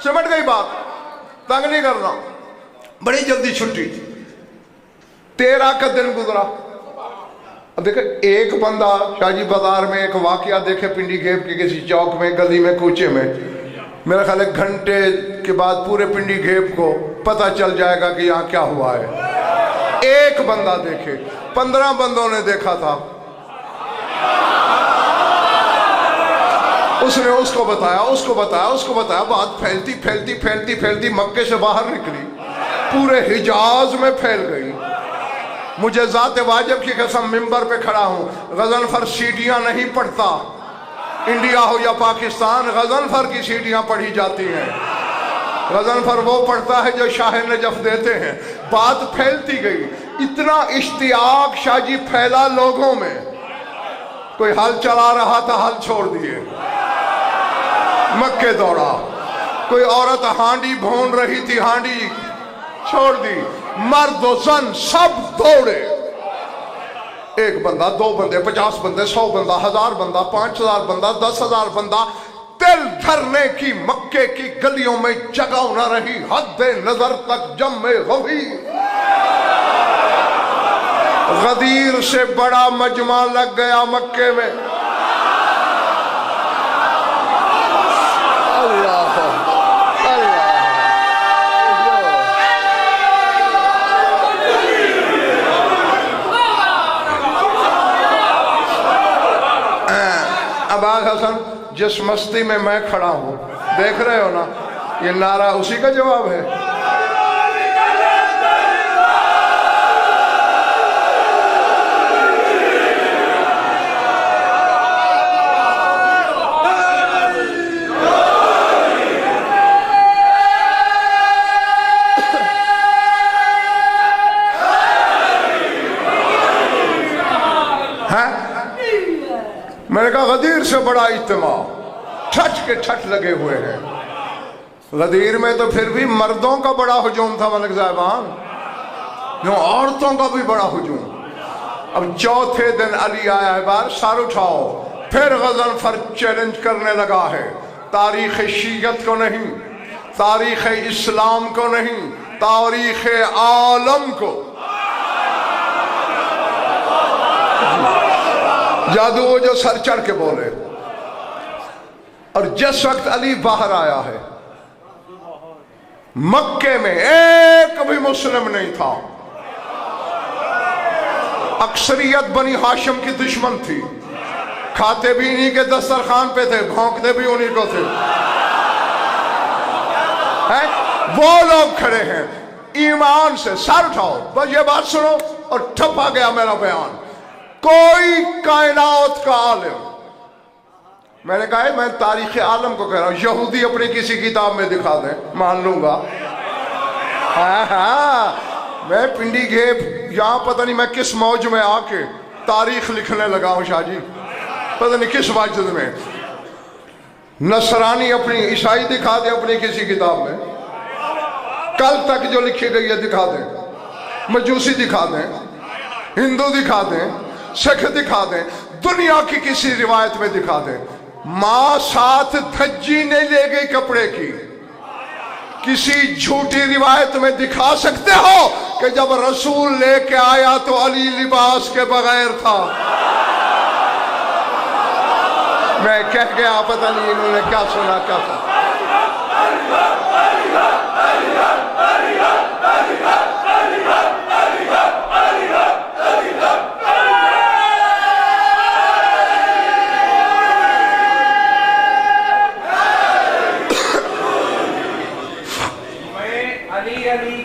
सिमट गई बात, तंग नहीं करना। बड़ी जल्दी छुट्टी, 13 का दिन गुजरा। अब देखे एक बंदा शाहजी बाजार में एक वाकया देखे, पिंडी घेप के किसी चौक में, गली में, कूचे में, मेरा ख्याल 1 घंटे के बाद पूरे पिंडी घेप को पता चल जाएगा कि यहाँ क्या हुआ है। एक बंदा देखे, 15 बंदों ने देखा था, उसने उसको बताया, उसको बताया, उसको बताया, बात फैलती फैलती फैलती फैलती मक्के से बाहर निकली, पूरे हिजाज में फैल गई। मुझे जाते वाजिब की कसम, मिंबर पे खड़ा हूं, गजनफर सीटियां नहीं पढ़ता, इंडिया हो या पाकिस्तान, गजनफर की सीटियां पढ़ी जाती हैं। गजनफर वो पढ़ता है जो शाह नजफ देते हैं। बात फैलती गई, इतना इश्तियाक शाजी फैला लोगों में, कोई हल चला रहा था, हल छोड़ दिए, मक्के दौड़ा। कोई औरत हांडी भून रही थी, हांडी छोड़ दी, मर्द और जन सब दौड़े। 1 बंदा, 2 बंदे, 50 बंदे, 100 बंदा, 1000 बंदा, 5000 बंदा, 10,000 बंदा, दिल धरने की मक्के की गलियों में जगह न रही, हद नजर तक जम्मे गवी। गदीर से बड़ा मजमा लग गया मक्के में। अल्लाह अल्लाह। अबाद हसन, जिस मस्ती में मैं खड़ा हूं, देख रहे हो ना, ये नारा उसी का जवाब है। मैंने कहा गदीर से बड़ा इज्तिमा, ठट के ठट लगे हुए हैं। गदीर में तो फिर भी मर्दों का बड़ा हुजूम था मलिक साहिबान, औरतों का भी बड़ा हुजूम। अब चौथे दिन अली आया है बार, सर उठाओ, फिर गजनफर चैलेंज करने लगा है। तारीख शीयत को नहीं, तारीख इस्लाम को नहीं, तारीख आलम को। जादू वो जो सर चढ़ के बोले। और जिस वक्त अली बाहर आया है, मक्के में एक भी मुस्लिम नहीं था। अक्सरियत बनी हाशिम की दुश्मन थी, खाते भी इन्हीं के दस्तरखान पे थे, भौंकते भी उन्हीं को थे। वो लोग खड़े हैं ईमान से, सर उठाओ, बस ये बात सुनो, और ठप आ गया मेरा बयान। कोई कायनात का आलिम, मैंने कहा है, मैं तारीख आलम को कह रहा हूं, यहूदी अपनी किसी किताब में दिखा दें, मान लूंगा। हाँ, मैं पिंडी घेप यहां पता नहीं मैं किस मौज में आके तारीख लिखने लगा हूं शाहजी, पता नहीं किस वाजिद में। नसरानी अपनी, ईसाई दिखा दे अपनी किसी किताब में, कल तक जो लिखी गई है दिखा दें, मजूसी दिखा दें, हिंदू दिखा दें, सिख दिखा दें, दुनिया की किसी रिवायत में दिखा दें। मां साथ धज्जी नहीं ले गई कपड़े की, किसी झूठी रिवायत में दिखा सकते हो कि जब रसूल लेके आया तो अली लिबास के बगैर था। मैं कह गया, पता नहीं इन्होंने क्या सुना क्या सुना।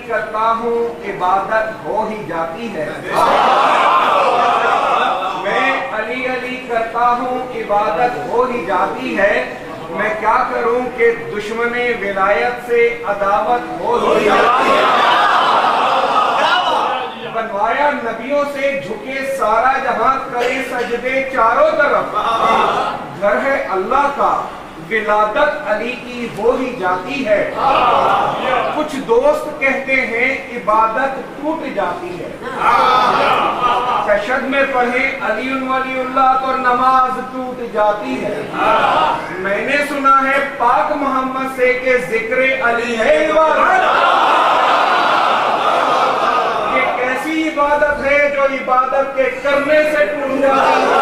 करता हूँ, इबादत हो ही जाती है। मैं अली अली करता हूँ, इबादत हो ही जाती है। मैं क्या करूँ कि दुश्मने विलायत से अदावत हो ही जाती है। बनवाया नबियों से, झुके सारा जहां, करे सजदे चारों तरफ। घर है अल्लाह का, विलादत अली की हो ही जाती है। कुछ दोस्त कहते हैं इबादत टूट जाती है। तशद में पढ़े अली वलीउल्लाह तो नमाज टूट जाती है। मैंने सुना है पाक मोहम्मद से के जिक्र अली है इबादत। ये कैसी इबादत है जो इबादत के करने से टूट जाती है।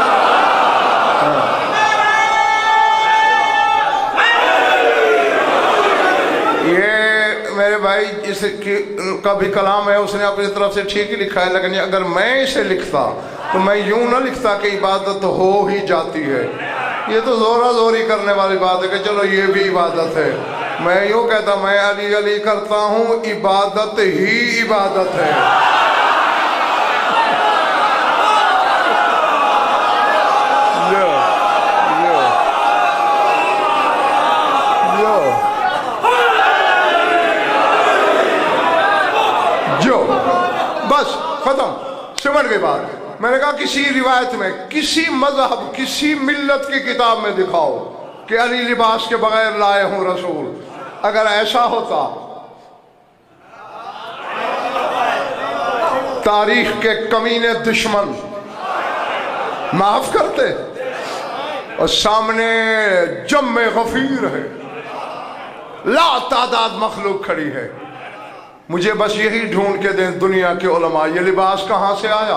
मेरे भाई इस का भी कलाम है, उसने अपनी तरफ से ठीक ही लिखा है, लेकिन अगर मैं इसे लिखता तो मैं यूं ना लिखता कि इबादत हो ही जाती है। ये तो जोरा जोरी करने वाली बात है कि चलो ये भी इबादत है। मैं यूं कहता, मैं अली अली करता हूँ, इबादत ही इबादत है। बस खत्म, सिमट गई बात। मैंने कहा किसी रिवायत में, किसी मजहब, किसी मिल्लत की किताब में दिखाओ कि अली लिबास के बगैर लाए हूं रसूल। अगर ऐसा होता तारीख के कमीने दुश्मन माफ करते, और सामने जम्मे गफीर है, ला तादाद मखलूक खड़ी है। मुझे बस यही ढूंढ के दें दुनिया के उलमा, ये लिबास कहां से आया?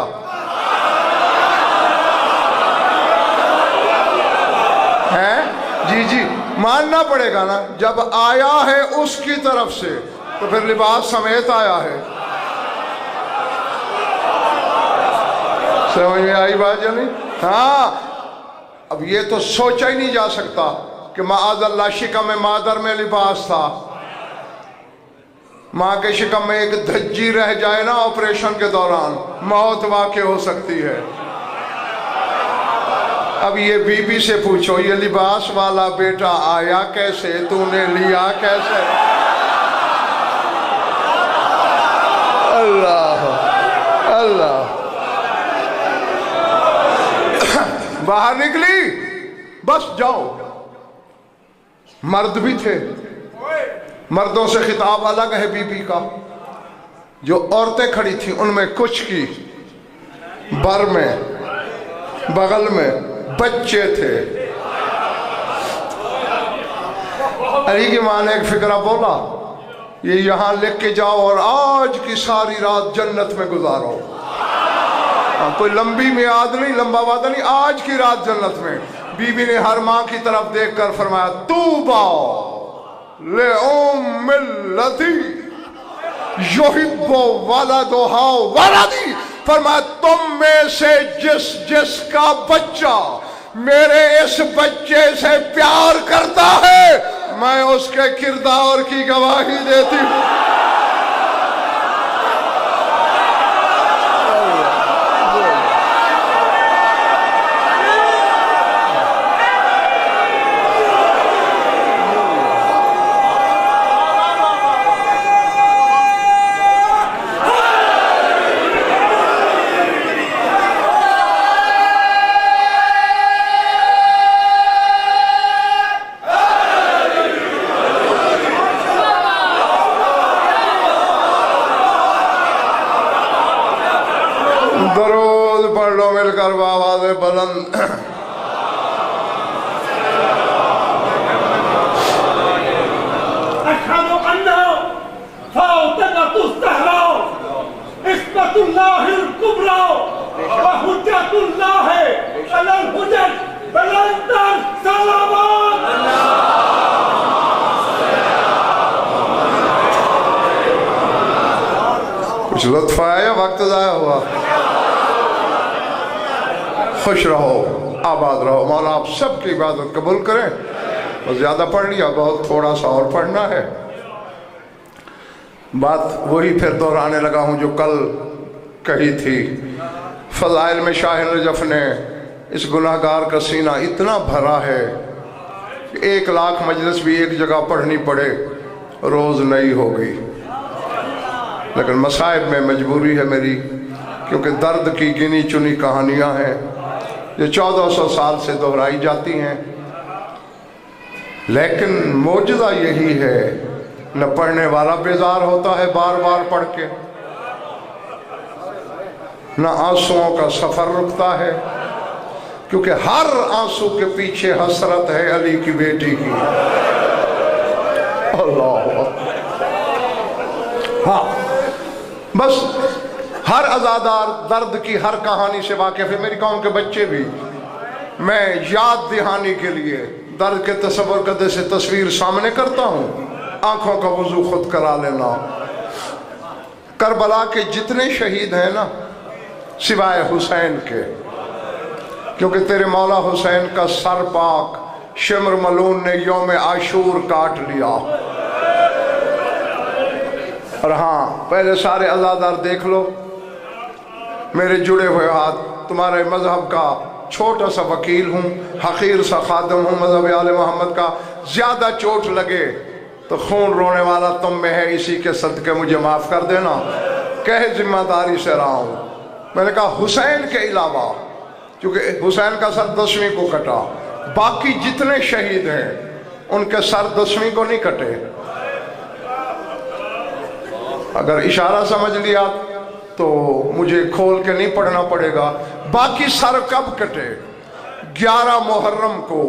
है जी जी, मानना पड़ेगा ना, जब आया है उसकी तरफ से तो फिर लिबास समेत आया है। समझ में आई बात या नहीं? हाँ, अब ये तो सोचा ही नहीं जा सकता कि माअज़ल्लाह शिकम मादर में लिबास था। माँ के शिकम में एक धज्जी रह जाए ना ऑपरेशन के दौरान, मौत वाक़ई हो सकती है। अब ये बीबी से पूछो, ये लिबास वाला बेटा आया कैसे, तूने लिया कैसे? अल्लाह अल्लाह। बाहर निकली, बस जाओ। मर्द भी थे, मर्दों से खिताब अलग है बीबी का। जो औरतें खड़ी थी उनमें कुछ की बर में, बगल में बच्चे थे। अली की माँ ने एक फिक्रा बोला, ये यहां लिख के जाओ और आज की सारी रात जन्नत में गुजारो। कोई लंबी मियाद नहीं, लंबा वादा नहीं, आज की रात जन्नत में। बीबी ने हर माँ की तरफ देखकर फरमाया, तूबा ले उम्मिल्लती युहिब्बु वलदुहा वलदी। फरमाया, तुम में से जिसका बच्चा मेरे इस बच्चे से प्यार करता है, मैं उसके किरदार की गवाही देती हूँ। दरूद पढ़ लो मिलकर आवाज़ बुलंद। अशहदु अन्ना फातिमतुज़ ज़हरा इस्मतुल्लाहिल कुबरा व हुज्जतुल्लाहि अलल हुज्जत बलंदर सलावत। कुछ लुत्फ आया या वक्त ज़ाया हुआ? खुश रहो, आबाद रहो। मौला आप सबकी इबादत कबूल करें। बस ज़्यादा पढ़ लिया, बहुत थोड़ा सा और पढ़ना है। बात वही फिर दोहराने लगा हूँ जो कल कही थी। फ़ज़ाइल में शाह नजफ़ ने इस गुनाहगार का सीना इतना भरा है कि 1 लाख मजलिस भी एक जगह पढ़नी पड़े रोज़ नहीं होगी। लेकिन मसाइब में मजबूरी है मेरी, क्योंकि दर्द की गिनी चुनी कहानियाँ हैं जो 1400 साल से दोहराई जाती हैं। लेकिन मौजज़ा यही है, न पढ़ने वाला बेजार होता है बार बार पढ़ के, न आंसुओं का सफ़र रुकता है, क्योंकि हर आंसू के पीछे हसरत है अली की बेटी की। अल्लाह। हाँ, बस हर अज़ादार दर्द की हर कहानी से वाकिफ़ है, मेरी कौम के बच्चे भी। मैं याद दहानी के लिए दर्द के तस्वर करने से तस्वीर सामने करता हूँ। आंखों का वजू खुद करा लेना। करबला के जितने शहीद हैं ना, सिवाय हुसैन के, क्योंकि तेरे मौला हुसैन का सर पाक शिमर मलून ने यौम आशूर काट लिया। और हाँ, पहले सारे अज़ादार देख लो, मेरे जुड़े हुए हाथ, तुम्हारे मजहब का छोटा सा वकील हूँ, हकीर सा खादम हूँ मजहब आले मोहम्मद का। ज़्यादा चोट लगे तो खून रोने वाला तुम में है, इसी के सदके मुझे माफ़ कर देना, कहे जिम्मेदारी से रहा हूँ। मैंने कहा हुसैन के अलावा, क्योंकि हुसैन का सर 10वीं को कटा, बाकी जितने शहीद हैं उनके सर 10वीं को नहीं कटे। अगर इशारा समझ लिया तो मुझे खोल के नहीं पढ़ना पड़ेगा। बाकी सर कब कटे? 11 मुहर्रम को,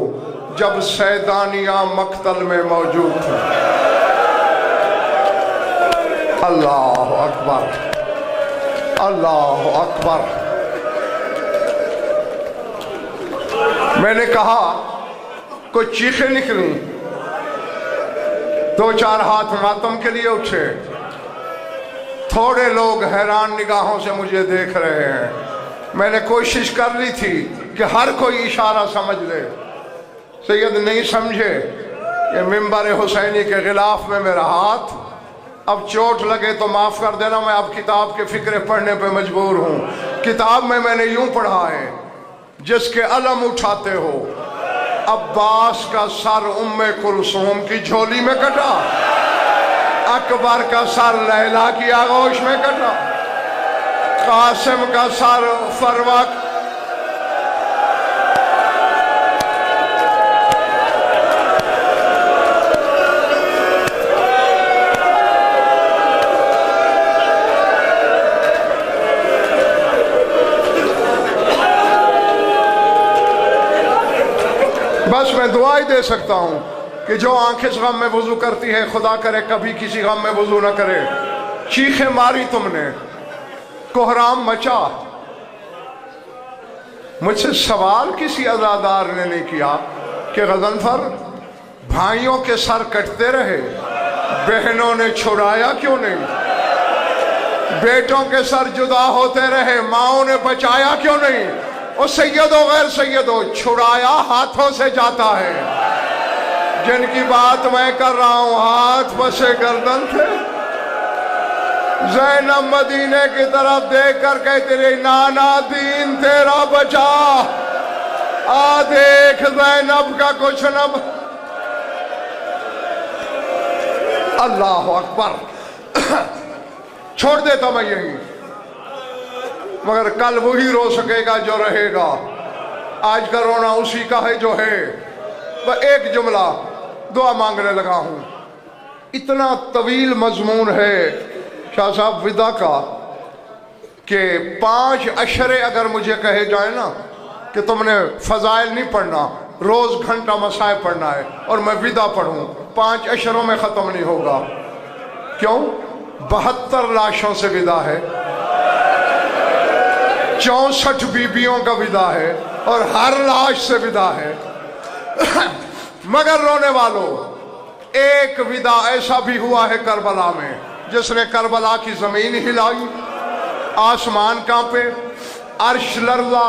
जब सैदानिया मक्तल में मौजूद थे। अल्लाह अकबर, अल्लाह अकबर। मैंने कहा कुछ चीखें निकली, 2-4 हाथ मातम के लिए उठे, थोड़े लोग हैरान निगाहों से मुझे देख रहे हैं। मैंने कोशिश कर ली थी कि हर कोई इशारा समझ ले। सैयद नहीं समझे कि मिंबर हुसैनी के खिलाफ में मेरा हाथ। अब चोट लगे तो माफ़ कर देना, मैं अब किताब के फिक्रे पढ़ने पे मजबूर हूँ। किताब में मैंने यूं पढ़ा है, जिसके अलम उठाते हो, अब्बास का सर उम्मे कुलसूम की झोली में कटा, अकबर का सर लैला की आगोश में कटा, कासिम का सर फरवा। बस मैं दुआ ही दे सकता हूँ कि जो आंखें इस गम में वजू करती है, खुदा करे कभी किसी गम में वजू ना करे। चीखें मारी तुमने, कोहराम मचा। मुझसे सवाल किसी अज़ादार ने नहीं किया कि गज़नफर, भाइयों के सर कटते रहे, बहनों ने छुड़ाया क्यों नहीं? बेटों के सर जुदा होते रहे, माओं ने बचाया क्यों नहीं? और सैयदो गैर सैयदो, छुड़ाया हाथों से जाता है। जिनकी बात मैं कर रहा हूं, हाथ बसे गर्दन थे। ज़ैनब मदीने की तरफ देख कर कहती रही, नाना दीन तेरा बचा, आ देख ज़ैनब का कुछ न। अल्लाह अकबर। छोड़ देता मैं यही, मगर कल वही रो सकेगा जो रहेगा। आज का रोना उसी का है जो है। बस एक जुमला दुआ मांगने लगा हूं। इतना तवील मजमून है शाह साहब विदा का कि 5 अशरे अगर मुझे कहे जाए ना कि तुमने फजाइल नहीं पढ़ना, रोज घंटा मसाए पढ़ना है, और मैं विदा पढ़ूं, 5 अशरों में खत्म नहीं होगा। क्यों? 72 लाशों से विदा है, 64 बीबियों का विदा है, और हर लाश से विदा है। मगर रोने वालों, एक विदा ऐसा भी हुआ है करबला में, जिसने करबला की जमीन हिलाई, आसमान कांपे, अर्श लर्जा।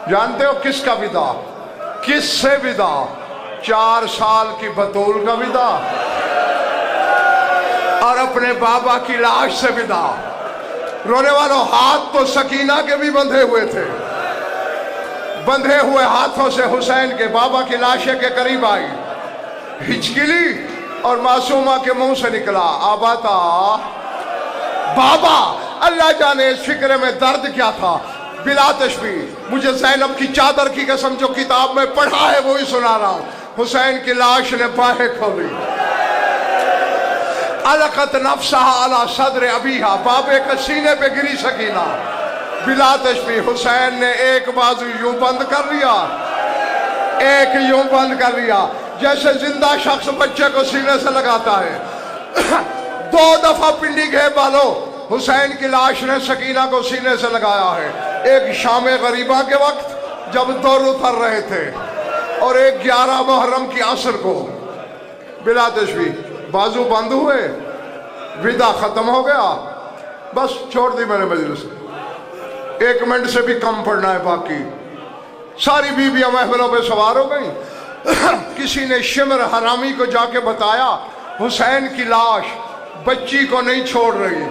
जानते हो किसका विदा? किससे विदा? 4 साल की बतूल का विदा, और अपने बाबा की लाश से विदा। रोने वालों, हाथ तो सकीना के भी बंधे हुए थे। बंधे हुए हाथों से हुसैन के बाबा की लाशे के करीब आई, हिचकिली, और मासूमा के मुंह से निकला, आबाता बाबा। अल्लाह जाने इस फिक्रे में दर्द क्या था। बिला तशबीह मुझे ज़ैनब की चादर की कसम जो किताब में पढ़ा है वही सुना रहा हूं। हुसैन की लाश ने बाहें खोली, अलकत नफ्सहा अला सदर अबीहा, बाबे के सीने पे गिरी सकीना। बिला तशबीह हुसैन ने एक बाजू यूं बंद कर लिया, एक यूं बंद कर लिया, जैसे जिंदा शख्स बच्चे को सीने से लगाता है। 2 दफा पिंडी घेर वालों हुसैन की लाश ने सकीना को सीने से लगाया है। एक शाम गरीबा के वक्त जब दौर उतर रहे थे, और एक 11 मुहर्रम की असर को बिला तशबी बाजू बंद हुए, विदा खत्म हो गया, बस छोड़ दी मैंने मजलिस। 1 मिनट से भी कम पड़ना है बाकी। सारी बीबियां महफिलों पे सवार हो गई। किसी ने शिमर हरामी को जाके बताया हुसैन की लाश बच्ची को नहीं छोड़ रही।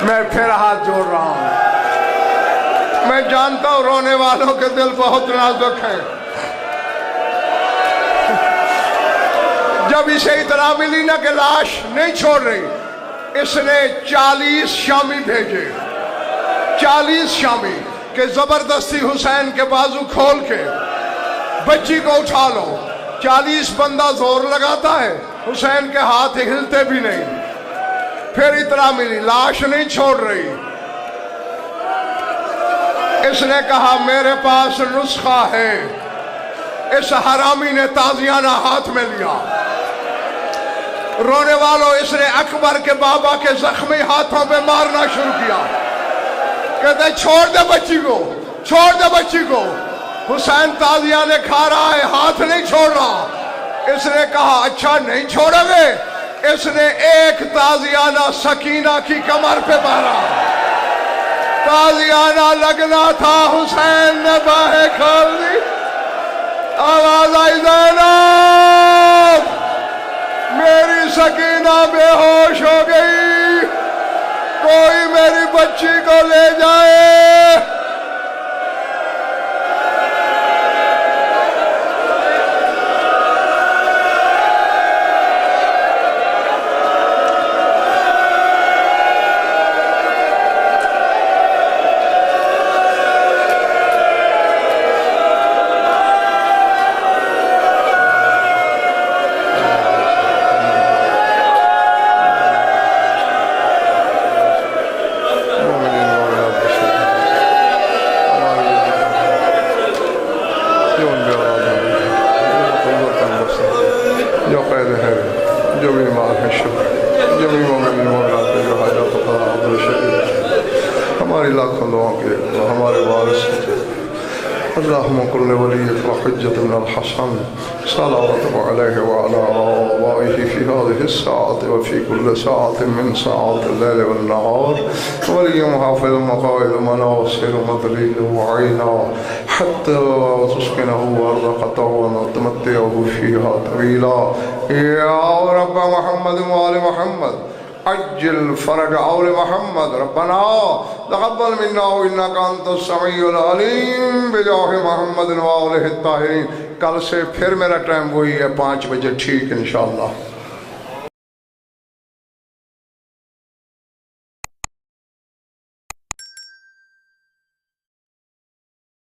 मैं फिर हाथ जोड़ रहा हूं। मैं जानता हूं रोने वालों के दिल बहुत नाजुक हैं। जब इसे इतना मिली ना कि लाश नहीं छोड़ रही, इसने 40 शामी भेजे, 40 शामी के जबरदस्ती हुसैन के बाजू खोल के बच्ची को उठा लो। 40 बंदा जोर लगाता है, हुसैन के हाथ हिलते भी नहीं। फिर इतना मिली, लाश नहीं छोड़ रही। इसने कहा मेरे पास नुस्खा है। इस हरामी ने ताजियाना हाथ में लिया। रोने वालों, इसने अकबर के बाबा के जख्मी हाथों पे मारना शुरू किया। कहते छोड़ दे बच्ची को, छोड़ दे बच्ची को। हुसैन ताजियाने खा रहा है, हाथ नहीं छोड़ रहा। इसने कहा अच्छा नहीं छोड़ोगे। इसने एक ताजियाना सकीना की कमर पे मारा। ताजियाना लगना था, हुसैन ने बाहें खोल दी। आवाज आई ज़ैनब, मेरी सकीना बेहोश हो गई, कोई मेरी बच्ची को ले जाए। जो कैद है, जो बीमार है, शुक्र जो हमारी लाखों दुआ के हमारे वारिस अल्लाहुम्मा कुल्ल वलिय्यिक व हुज्जत मिनल हसन सल्लल्लाहु अलैहि व अला आलिहि फी हाज़िहि स्साअति व फी कुल्लि साअतिन मिन साअतिल लैलि वन नहार वलिय्युन हाफ़िज़ुन मुक़ाइदुन मुनासिरुन मदलीलुन मुईना हत्ता तुस्किनहु अर्ज़क़तहु व तुमत्तिअहु फ़ीहा तवीला या रब्ब मुहम्मद व आलि मुहम्मद अज्जिल फरज औल मोहम्मद रब्बना तक़ब्बल मिन्ना इन्नका अंतस समीउल अलीम बिजाहि मोहम्मद व आलिहि ताहिरीन। कल से फिर मेरा टाइम वही है 5 बजे, ठीक इंशाअल्लाह।